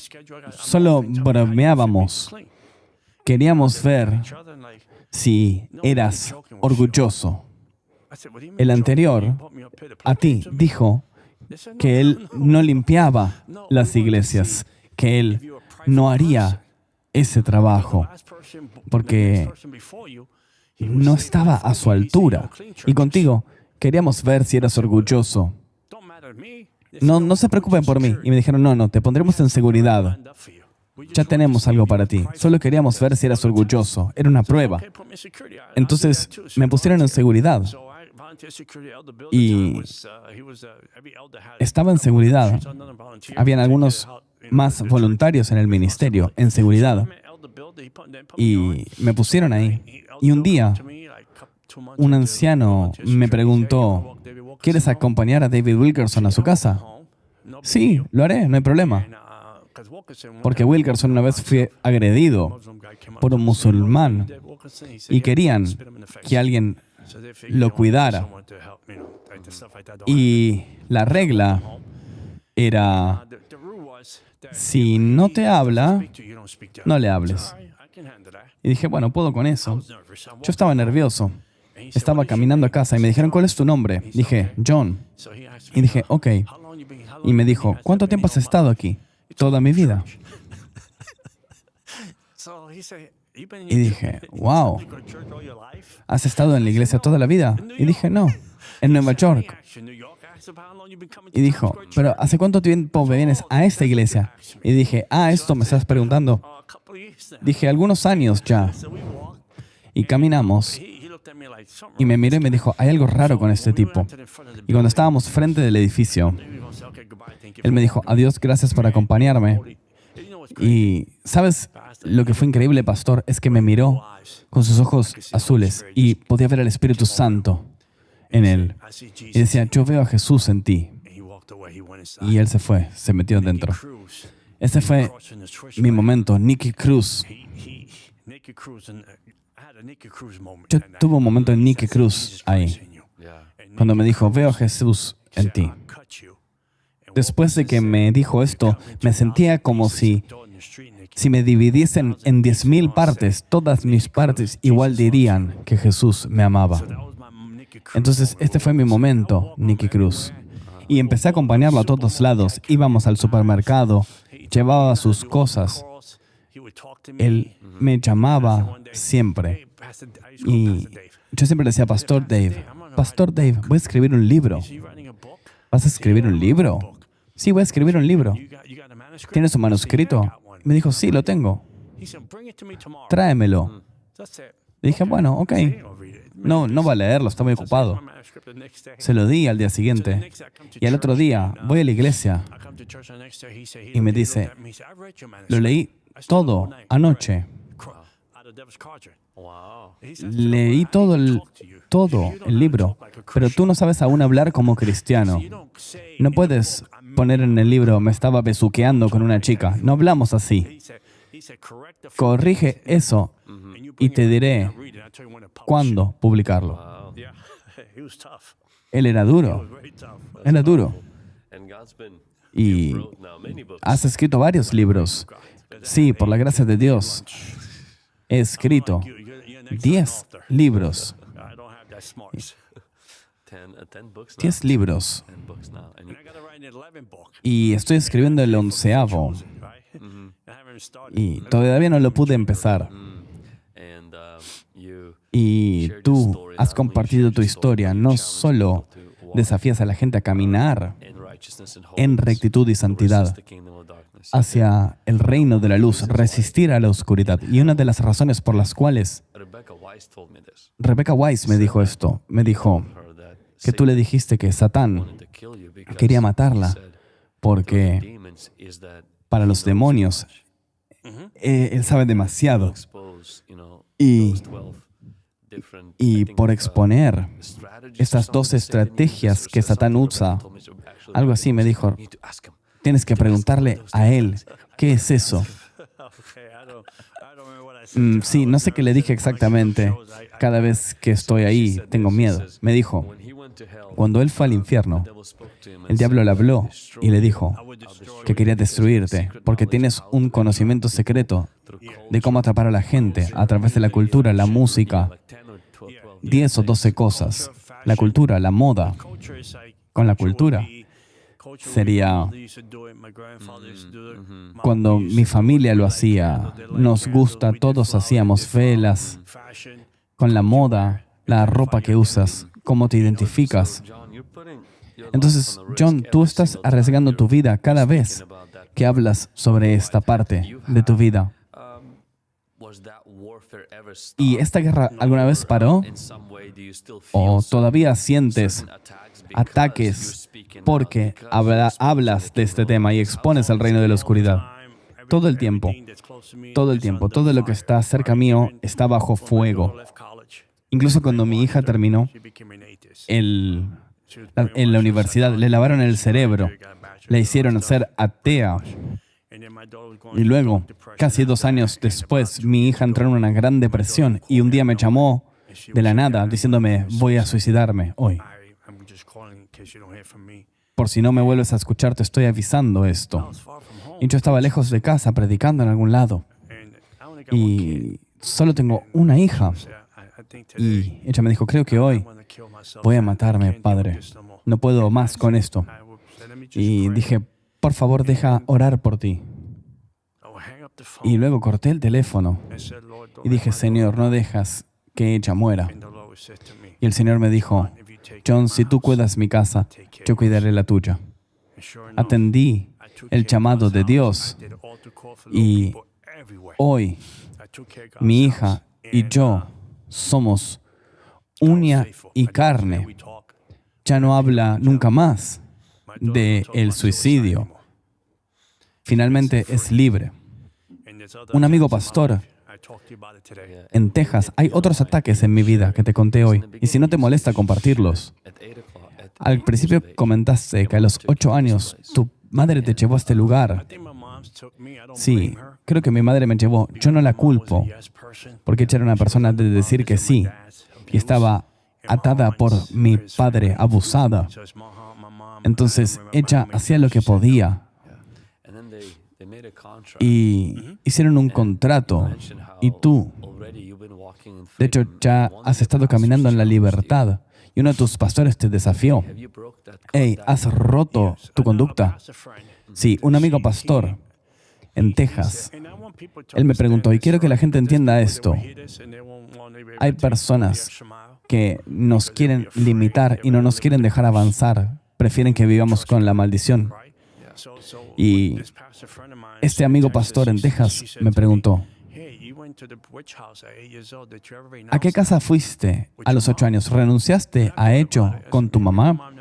Speaker 1: solo bromeábamos. Queríamos ver si eras orgulloso. El anterior a ti dijo que él no limpiaba las iglesias, que él no haría ese trabajo, porque no estaba a su altura. Y contigo queríamos ver si eras orgulloso. No se preocupen por mí. Y me dijeron, no, te pondremos en seguridad. Ya tenemos algo para ti. Solo queríamos ver si eras orgulloso. Era una prueba. Entonces me pusieron en seguridad. y estaba en seguridad. Habían algunos más voluntarios en el ministerio, en seguridad, y me pusieron ahí. Y un día, un anciano me preguntó, ¿quieres acompañar a David Wilkerson a su casa? Sí, lo haré, no hay problema. Porque Wilkerson una vez fue agredido por un musulmán y querían que alguien lo cuidara. Y la regla era, si no te habla, no le hables. Y dije, bueno, puedo con eso. Yo estaba nervioso. Estaba caminando a casa y me dijeron, ¿cuál es tu nombre? Dije, John. Y dije, ok. Y me dijo, ¿cuánto tiempo has estado aquí? Toda mi vida. Y dije, wow, ¿has estado en la iglesia toda la vida? Y dije, no, en Nueva York. Y dijo, ¿pero hace cuánto tiempo vienes a esta iglesia? Y dije, esto me estás preguntando. Dije, algunos años ya. Y caminamos. Y me miró y me dijo, hay algo raro con este tipo. Y cuando estábamos frente del edificio, él me dijo, adiós, gracias por acompañarme. Y, ¿sabes lo que fue increíble, pastor? Es que me miró con sus ojos azules y podía ver al Espíritu Santo en él. Y decía, yo veo a Jesús en ti. Y él se fue, se metió dentro. Ese fue mi momento, Nicky Cruz. Yo tuve un momento en Nicky Cruz ahí, cuando me dijo, veo a Jesús en ti. Después de que me dijo esto, me sentía como si me dividiesen en 10,000 partes, todas mis partes igual dirían que Jesús me amaba. Entonces, este fue mi momento, Nicky Cruz. Y empecé a acompañarlo a todos lados. Íbamos al supermercado, llevaba sus cosas. Él me llamaba siempre. Y yo siempre le decía, Pastor Dave, voy a escribir un libro. ¿Vas a escribir un libro? Sí, voy a escribir un libro. ¿Tienes un manuscrito? Me dijo, sí, lo tengo. Tráemelo. Le dije, bueno, ok. No va a leerlo, está muy ocupado. Se lo di al día siguiente. Y al otro día voy a la iglesia y me dice, lo leí todo anoche. Leí todo el libro, pero tú no sabes aún hablar como cristiano. No puedes poner en el libro, me estaba besuqueando con una chica. No hablamos así. Corrige eso y te diré cuándo publicarlo. Él era duro. Y has escrito varios libros. Sí, por la gracia de Dios. He escrito 10 libros. 10 libros. Y estoy escribiendo el 11º. Y todavía no lo pude empezar. Y tú has compartido tu historia. No solo desafías a la gente a caminar en rectitud y santidad hacia el reino de la luz, resistir a la oscuridad. Y una de las razones por las cuales Rebecca Weiss me dijo esto, me dijo que tú le dijiste que Satán quería matarla porque para los demonios él sabe demasiado. Y por exponer estas 2 estrategias que Satán usa, algo así me dijo, tienes que preguntarle a él, ¿qué es eso? Sí, no sé qué le dije exactamente. Cada vez que estoy ahí, tengo miedo. Me dijo, cuando él fue al infierno, el diablo le habló y le dijo que quería destruirte porque tienes un conocimiento secreto de cómo atrapar a la gente a través de la cultura, la música, 10 o 12 cosas. La cultura, la moda. Con la cultura sería cuando mi familia lo hacía, nos gusta, todos hacíamos velas. Con la moda, la ropa que usas, cómo te identificas. Entonces, John, tú estás arriesgando tu vida cada vez que hablas sobre esta parte de tu vida. ¿Y esta guerra alguna vez paró? ¿O todavía sientes ataques porque hablas de este tema y expones el reino de la oscuridad? Todo el tiempo, todo lo que está cerca mío está bajo fuego. Incluso cuando mi hija terminó en la universidad, le lavaron el cerebro, le hicieron ser atea. Y luego, casi 2 años después, mi hija entró en una gran depresión y un día me llamó de la nada diciéndome, voy a suicidarme hoy. Por si no me vuelves a escuchar, te estoy avisando esto. Y yo estaba lejos de casa, predicando en algún lado. Y solo tengo una hija. Y ella me dijo, creo que hoy voy a matarme, padre. No puedo más con esto. Y dije, por favor, deja orar por ti. Y luego corté el teléfono y dije, Señor, no dejas que ella muera. Y el Señor me dijo, John, si tú cuidas mi casa, yo cuidaré la tuya. Atendí el llamado de Dios y hoy mi hija y yo somos uña y carne. Ya no habla nunca más del suicidio. Finalmente es libre. Un amigo pastor en Texas, hay otros ataques en mi vida que te conté hoy, y si no te molesta compartirlos. Al principio comentaste que a los 8 años tu madre te llevó a este lugar. Sí, creo que mi madre me llevó. Yo no la culpo, porque ella era una persona de decir que sí, y estaba atada por mi padre, abusada. Entonces, ella hacía lo que podía. Y hicieron un contrato. Y tú, de hecho, ya has estado caminando en la libertad. Y uno de tus pastores te desafió. Hey, ¿has roto tu conducta? Sí, un amigo pastor en Texas. Él me preguntó, y quiero que la gente entienda esto. Hay personas que nos quieren limitar y no nos quieren dejar avanzar. Prefieren que vivamos con la maldición. Y este amigo pastor en Texas me preguntó, ¿a qué casa fuiste a los 8 años? ¿Renunciaste a ello con tu mamá?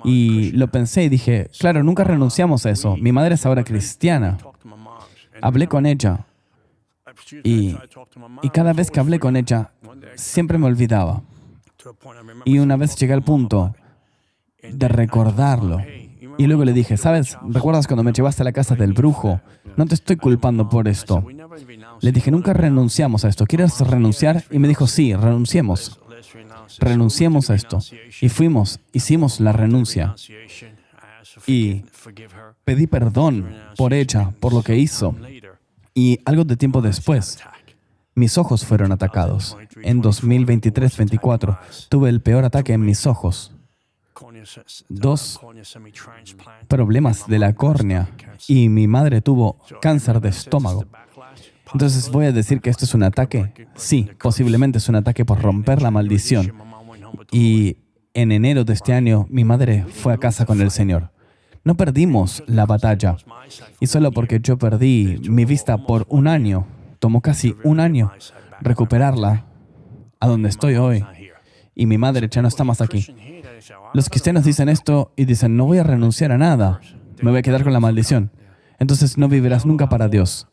Speaker 1: Y lo pensé y dije, claro, nunca renunciamos a eso. Mi madre es ahora cristiana. Hablé con ella y cada vez que hablé con ella, siempre me olvidaba. Y una vez llegué al punto de recordarlo. Y luego le dije, ¿sabes? ¿Recuerdas cuando me llevaste a la casa del brujo? No te estoy culpando por esto. Le dije, nunca renunciamos a esto. ¿Quieres renunciar? Y me dijo, sí, renunciemos. Renunciemos a esto. Y fuimos, hicimos la renuncia. Y pedí perdón por ella, por lo que hizo. Y algo de tiempo después, mis ojos fueron atacados. En 2023-24, tuve el peor ataque en mis ojos. 2 problemas de la córnea y mi madre tuvo cáncer de estómago. Entonces, ¿voy a decir que esto es un ataque? Sí, posiblemente es un ataque por romper la maldición. Y en enero de este año, mi madre fue a casa con el Señor. No perdimos la batalla. Y solo porque yo perdí mi vista por 1 año, tomó casi 1 año recuperarla a donde estoy hoy. Y mi madre ya no está más aquí. Los cristianos dicen esto y dicen, no voy a renunciar a nada, me voy a quedar con la maldición. Entonces no vivirás nunca para Dios,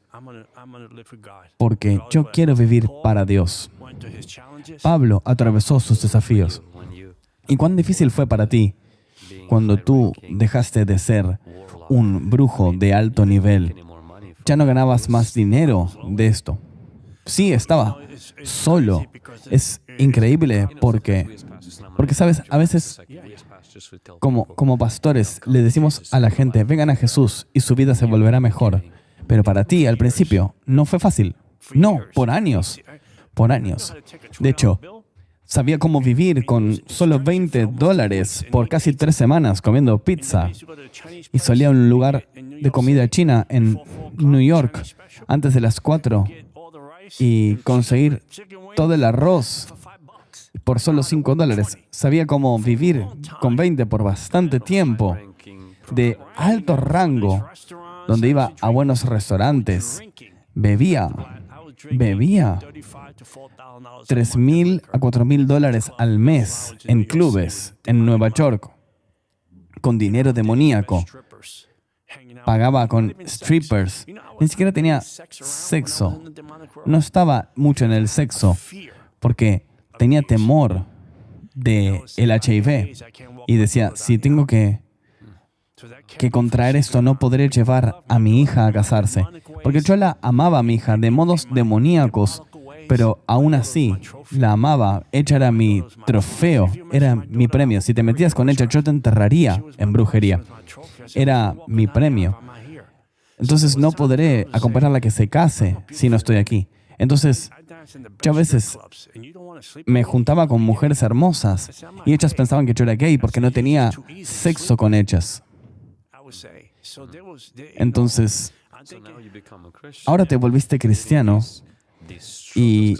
Speaker 1: porque yo quiero vivir para Dios. Pablo atravesó sus desafíos. ¿Y cuán difícil fue para ti cuando tú dejaste de ser un brujo de alto nivel? Ya no ganabas más dinero de esto. Sí, estaba solo. Es increíble porque ¿sabes? A veces, como pastores, le decimos a la gente, vengan a Jesús y su vida se volverá mejor. Pero para ti, al principio, no fue fácil. No, por años. Por años. De hecho, sabía cómo vivir con solo $20 por casi 3 semanas comiendo pizza. Y solía a un lugar de comida china en New York antes de las 4 y conseguir todo el arroz por solo $5. Sabía cómo vivir con 20 por bastante tiempo, de alto rango, donde iba a buenos restaurantes, bebía, bebía $3,000 a $4,000 al mes en clubes en Nueva York con dinero demoníaco. Pagaba con strippers. Ni siquiera tenía sexo. No estaba mucho en el sexo porque tenía temor del HIV. Y decía, si tengo que contraer esto, no podré llevar a mi hija a casarse. Porque yo la amaba a mi hija de modos demoníacos, pero aún así la amaba. Ella era mi trofeo, era mi premio. Si te metías con ella, yo te enterraría en brujería. Era mi premio. Entonces no podré acompañarla a que se case si no estoy aquí. Entonces, yo a veces me juntaba con mujeres hermosas y ellas pensaban que yo era gay porque no tenía sexo con ellas. Entonces, ahora te volviste cristiano y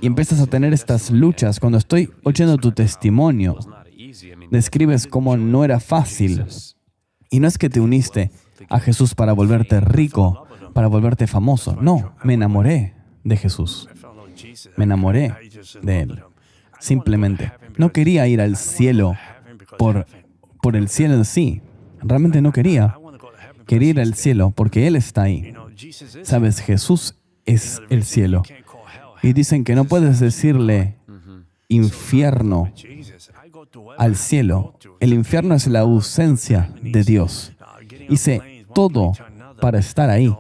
Speaker 1: empiezas a tener estas luchas. Cuando estoy oyendo tu testimonio, describes cómo no era fácil. Y no es que te uniste a Jesús para volverte rico, para volverte famoso. No, me enamoré de Jesús. Me enamoré de Él. Simplemente. No quería ir al cielo por el cielo en sí. Realmente no quería. Quería ir al cielo porque Él está ahí. Sabes, Jesús es el cielo. Y dicen que no puedes decirle infierno al cielo. El infierno es la ausencia de Dios. Hice todo para estar ahí.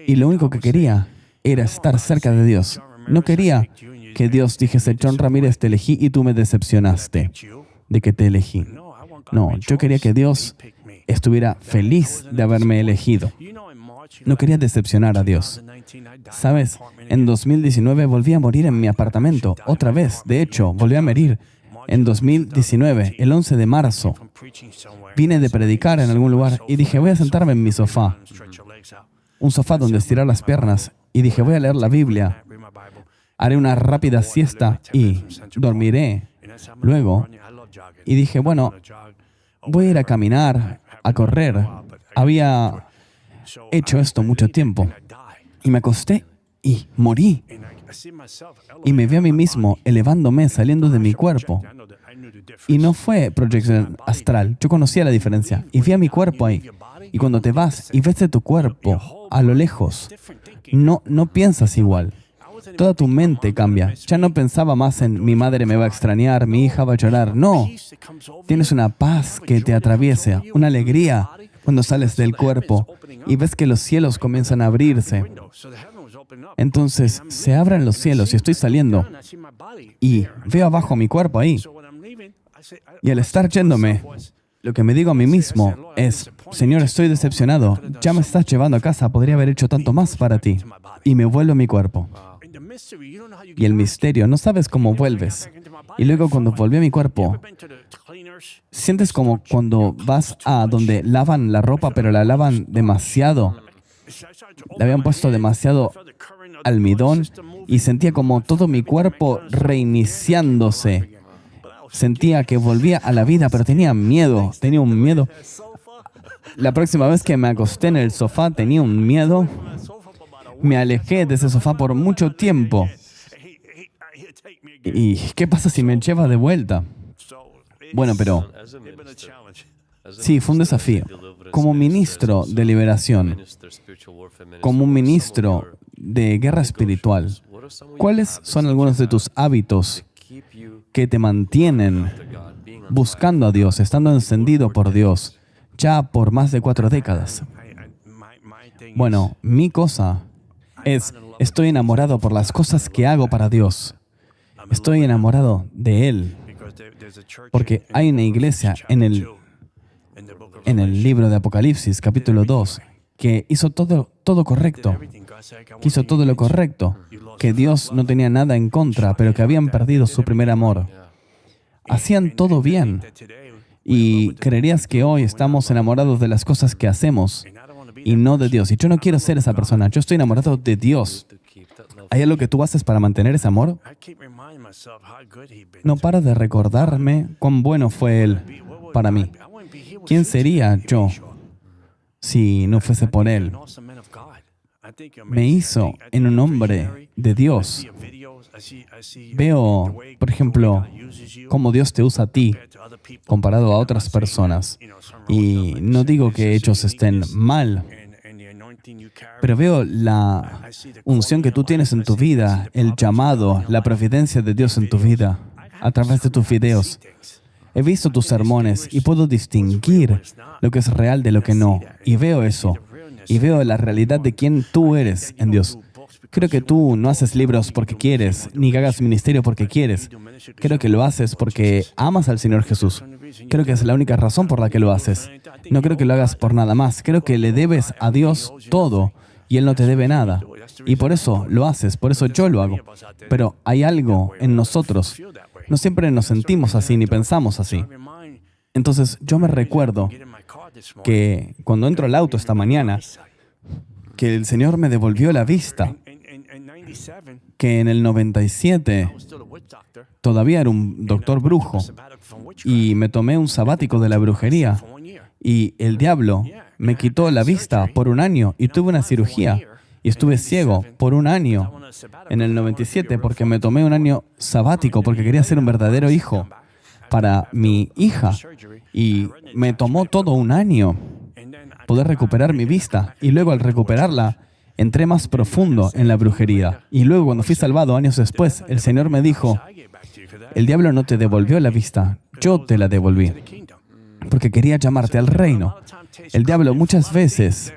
Speaker 1: Y lo único que quería era estar cerca de Dios. No quería que Dios dijese, John Ramírez, te elegí y tú me decepcionaste de que te elegí. No, yo quería que Dios estuviera feliz de haberme elegido. No quería decepcionar a Dios. ¿Sabes? En 2019 volví a morir en mi apartamento. Otra vez. De hecho, volví a morir. En 2019, el 11 de marzo, vine de predicar en algún lugar y dije, voy a sentarme en mi sofá. Un sofá donde estirar las piernas. Y dije, voy a leer la Biblia. Haré una rápida siesta y dormiré luego. Y dije, bueno, voy a ir a caminar, a correr. Había hecho esto mucho tiempo. Y me acosté y morí. Y me vi a mí mismo elevándome, saliendo de mi cuerpo. Y no fue proyección astral. Yo conocía la diferencia. Y vi a mi cuerpo ahí. Y cuando te vas y ves de tu cuerpo a lo lejos, no piensas igual. Toda tu mente cambia. Ya no pensaba más en mi madre me va a extrañar, mi hija va a llorar. No. Tienes una paz que te atraviesa, una alegría cuando sales del cuerpo y ves que los cielos comienzan a abrirse. Entonces se abren los cielos y estoy saliendo y veo abajo mi cuerpo ahí. Y al estar yéndome, lo que me digo a mí mismo es, Señor, estoy decepcionado, ya me estás llevando a casa, podría haber hecho tanto más para ti. Y me vuelvo a mi cuerpo. Y el misterio, no sabes cómo vuelves. Y luego cuando volví a mi cuerpo, sientes como cuando vas a donde lavan la ropa, pero la lavan demasiado. Le habían puesto demasiado almidón y sentía como todo mi cuerpo reiniciándose. Sentía que volvía a la vida, pero tenía miedo, tenía un miedo. La próxima vez que me acosté en el sofá tenía un miedo. Me alejé de ese sofá por mucho tiempo. ¿Y qué pasa si me lleva de vuelta? Bueno, pero sí, fue un desafío. Como ministro de liberación, como un ministro de guerra espiritual, ¿cuáles son algunos de tus hábitos que te mantienen buscando a Dios, estando encendido por Dios, ya por más de 4 décadas? Bueno, mi cosa es, estoy enamorado por las cosas que hago para Dios. Estoy enamorado de Él. Porque hay una iglesia en el libro de Apocalipsis, capítulo 2, que hizo todo correcto. Que hizo todo lo correcto. Que Dios no tenía nada en contra, pero que habían perdido su primer amor. Hacían todo bien. Y creerías que hoy estamos enamorados de las cosas que hacemos y no de Dios. Y yo no quiero ser esa persona. Yo estoy enamorado de Dios. ¿Hay algo que tú haces para mantener ese amor? No paro de recordarme cuán bueno fue Él para mí. ¿Quién sería yo si no fuese por Él? me hizo en un hombre de Dios. Veo, por ejemplo, cómo Dios te usa a ti comparado a otras personas. Y no digo que ellos estén mal, pero veo la unción que tú tienes en tu vida, el llamado, la providencia de Dios en tu vida a través de tus videos. He visto tus sermones y puedo distinguir lo que es real de lo que no. Y veo eso. Y veo la realidad de quién tú eres en Dios. Creo que tú no haces libros porque quieres, ni que hagas ministerio porque quieres. Creo que lo haces porque amas al Señor Jesús. Creo que es la única razón por la que lo haces. No creo que lo hagas por nada más. Creo que le debes a Dios todo y Él no te debe nada. Y por eso lo haces, por eso yo lo hago. Pero hay algo en nosotros. No siempre nos sentimos así ni pensamos así. Entonces yo me recuerdo que cuando entro al auto esta mañana, que el Señor me devolvió la vista, que en el 97 todavía era un doctor brujo y me tomé un sabático de la brujería y el diablo me quitó la vista por un año y tuve una cirugía y estuve ciego por un año en el 97 porque me tomé un año sabático porque quería ser un verdadero hijo para mi hija y me tomó todo un año poder recuperar mi vista y luego al recuperarla entré más profundo en la brujería. Y luego, cuando fui salvado años después, el Señor me dijo, el diablo no te devolvió la vista, yo te la devolví, porque quería llamarte al reino. El diablo muchas veces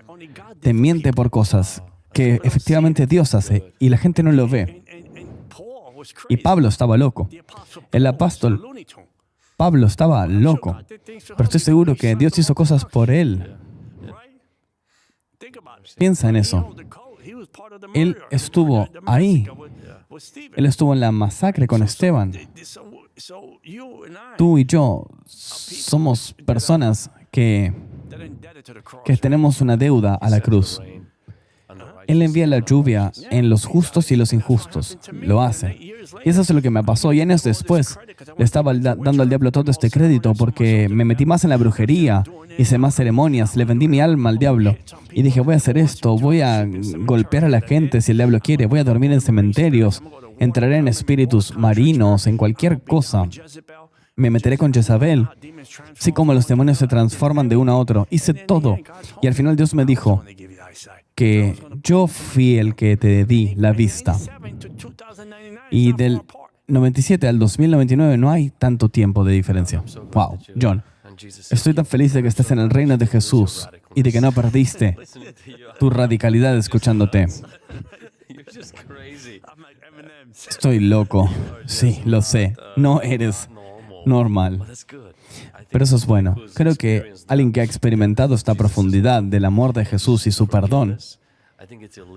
Speaker 1: te miente por cosas que efectivamente Dios hace y la gente no lo ve. Y Pablo estaba loco. El apóstol Pablo estaba loco, pero estoy seguro que Dios hizo cosas por él. Piensa en eso. Él estuvo ahí. Él estuvo en la masacre con Esteban. Tú y yo somos personas que tenemos una deuda a la cruz. Él envía la lluvia en los justos y los injustos. Lo hace. Y eso es lo que me pasó. Y años después le estaba dando al diablo todo este crédito porque me metí más en la brujería, hice más ceremonias, le vendí mi alma al diablo. Y dije, voy a hacer esto, voy a golpear a la gente si el diablo quiere, voy a dormir en cementerios, entraré en espíritus marinos, en cualquier cosa. Me meteré con Jezabel. Sí, como los demonios se transforman de uno a otro. Hice todo. Y al final Dios me dijo que yo fui el que te di la vista. Y del 97 al 2099 no hay tanto tiempo de diferencia. Wow, John, estoy tan feliz de que estés en el reino de Jesús y de que no perdiste tu radicalidad escuchándote. Estoy loco. Sí, lo sé. No eres normal. Pero eso es bueno. Creo que alguien que ha experimentado esta profundidad del amor de Jesús y su perdón,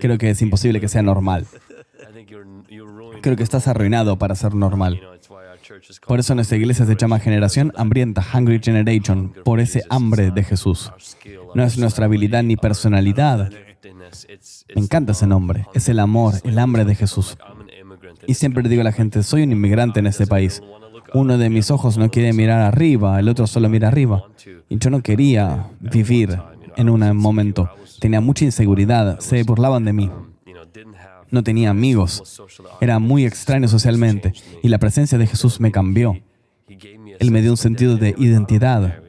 Speaker 1: creo que es imposible que sea normal. Creo que estás arruinado para ser normal. Por eso nuestra iglesia se llama Generación Hambrienta, Hungry Generation, por ese hambre de Jesús. No es nuestra habilidad ni personalidad. Me encanta ese nombre. Es el amor, el hambre de Jesús. Y siempre le digo a la gente, soy un inmigrante en este país. Uno de mis ojos no quiere mirar arriba, el otro solo mira arriba. Y yo no quería vivir en un momento. Tenía mucha inseguridad, se burlaban de mí. No tenía amigos. Era muy extraño socialmente. Y la presencia de Jesús me cambió. Él me dio un sentido de identidad.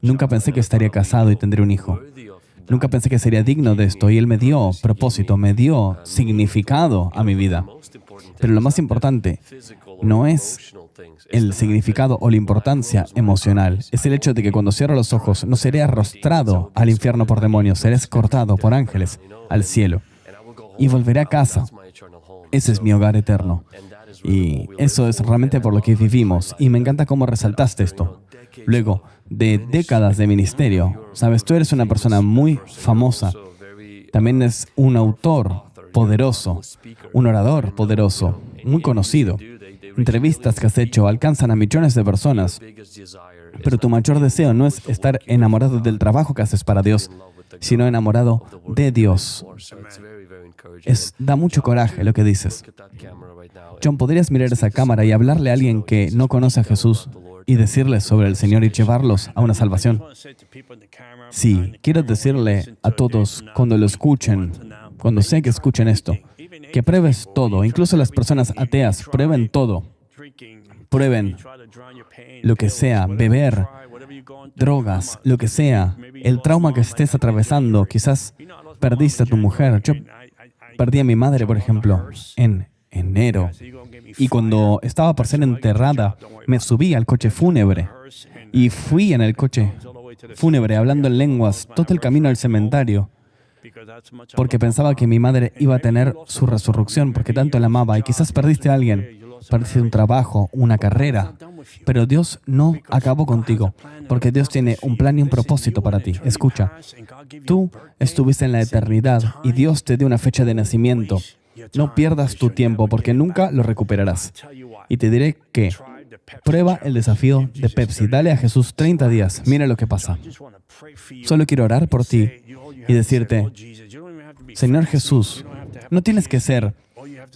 Speaker 1: Nunca pensé que estaría casado y tendría un hijo. Nunca pensé que sería digno de esto. Y Él me dio propósito, me dio significado a mi vida. Pero lo más importante no es el significado o la importancia emocional. Es el hecho de que cuando cierro los ojos no seré arrostrado al infierno por demonios, seré escortado por ángeles al cielo. Y volveré a casa. Ese es mi hogar eterno. Y eso es realmente por lo que vivimos. Y me encanta cómo resaltaste esto. Luego de décadas de ministerio, sabes, tú eres una persona muy famosa. También es un autor poderoso, un orador poderoso, muy conocido. Entrevistas que has hecho alcanzan a millones de personas. Pero tu mayor deseo no es estar enamorado del trabajo que haces para Dios, sino enamorado de Dios. Da mucho coraje lo que dices. John, ¿podrías mirar esa cámara y hablarle a alguien que no conoce a Jesús y decirles sobre el Señor y llevarlos a una salvación? Sí, quiero decirle a todos cuando lo escuchen, cuando sea que escuchen esto, que pruebes todo, incluso las personas ateas, prueben todo. Prueben lo que sea, beber, drogas, lo que sea, el trauma que estés atravesando. Quizás perdiste a tu mujer. Yo perdí a mi madre, por ejemplo, en enero. Y cuando estaba por ser enterrada, me subí al coche fúnebre y fui en el coche fúnebre hablando en lenguas todo el camino al cementerio, porque pensaba que mi madre iba a tener su resurrección, porque tanto la amaba. Y quizás perdiste a alguien, perdiste un trabajo, una carrera, pero Dios no acabó contigo, porque Dios tiene un plan y un propósito para ti. Escucha, tú estuviste en la eternidad y Dios te dio una fecha de nacimiento. No pierdas tu tiempo, porque nunca lo recuperarás. Y te diré que prueba el desafío de Pepsi. Dale a Jesús 30 días. Mira lo que pasa. Solo quiero orar por ti y decirte, Señor Jesús, no tienes que ser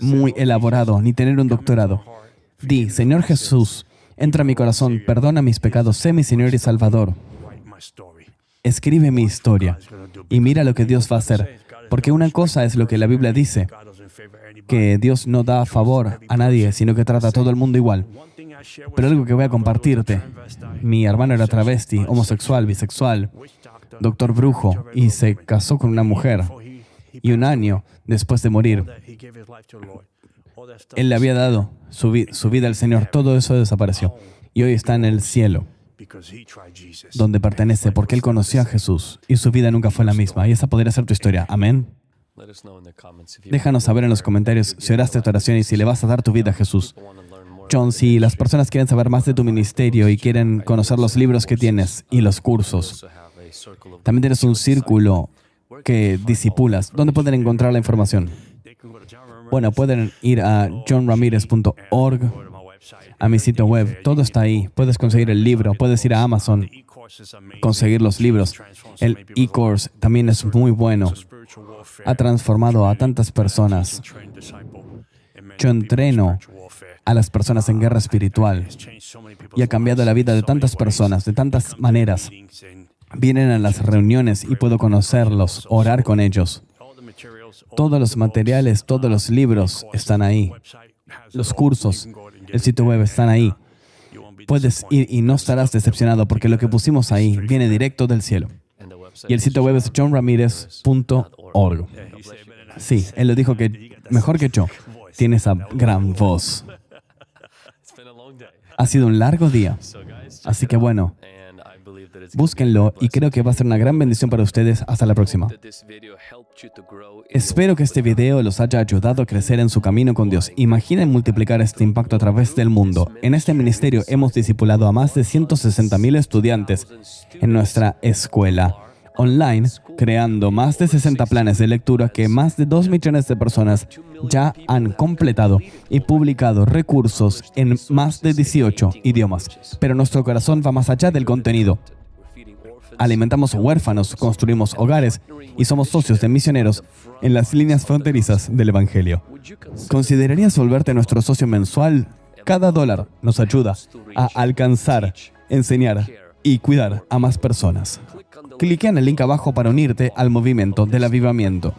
Speaker 1: muy elaborado ni tener un doctorado. Di, Señor Jesús, entra a mi corazón, perdona mis pecados, sé mi Señor y Salvador. Escribe mi historia y mira lo que Dios va a hacer. Porque una cosa es lo que la Biblia dice, que Dios no da favor a nadie, sino que trata a todo el mundo igual. Pero algo que voy a compartirte, mi hermano era travesti, homosexual, bisexual, doctor brujo, y se casó con una mujer. Y un año después de morir, él le había dado su vida al Señor. Todo eso desapareció. Y hoy está en el cielo, donde pertenece, porque él conoció a Jesús y su vida nunca fue la misma. Y esa podría ser tu historia. Amén. Déjanos saber en los comentarios si oraste tu oración y si le vas a dar tu vida a Jesús. John, si las personas quieren saber más de tu ministerio y quieren conocer los libros que tienes y los cursos, también tienes un círculo que discipulas. ¿Dónde pueden encontrar la información? Bueno, pueden ir a johnramirez.org, a mi sitio web. Todo está ahí. Puedes conseguir el libro, puedes ir a Amazon, conseguir los libros. El e-course también es muy bueno. Ha transformado a tantas personas. Yo entreno a las personas en guerra espiritual y ha cambiado la vida de tantas personas, de tantas maneras. Vienen a las reuniones y puedo conocerlos, orar con ellos. Todos los materiales, todos los libros están ahí. Los cursos, el sitio web están ahí. Puedes ir y no estarás decepcionado porque lo que pusimos ahí viene directo del cielo. Y el sitio web es johnramirez.org. Sí, él lo dijo que mejor que yo. Tiene esa gran voz. Ha sido un largo día. Así que bueno, búsquenlo y creo que va a ser una gran bendición para ustedes. Hasta la próxima. Espero que este video los haya ayudado a crecer en su camino con Dios. Imaginen multiplicar este impacto a través del mundo. En este ministerio hemos discipulado a más de 160,000 estudiantes en nuestra escuela online, creando más de 60 planes de lectura que más de 2 millones de personas ya han completado y publicado recursos en más de 18 idiomas. Pero nuestro corazón va más allá del contenido. Alimentamos huérfanos, construimos hogares y somos socios de misioneros en las líneas fronterizas del Evangelio. ¿Considerarías volverte nuestro socio mensual? Cada $1 nos ayuda a alcanzar, enseñar y cuidar a más personas. Clique en el link abajo para unirte al movimiento del avivamiento.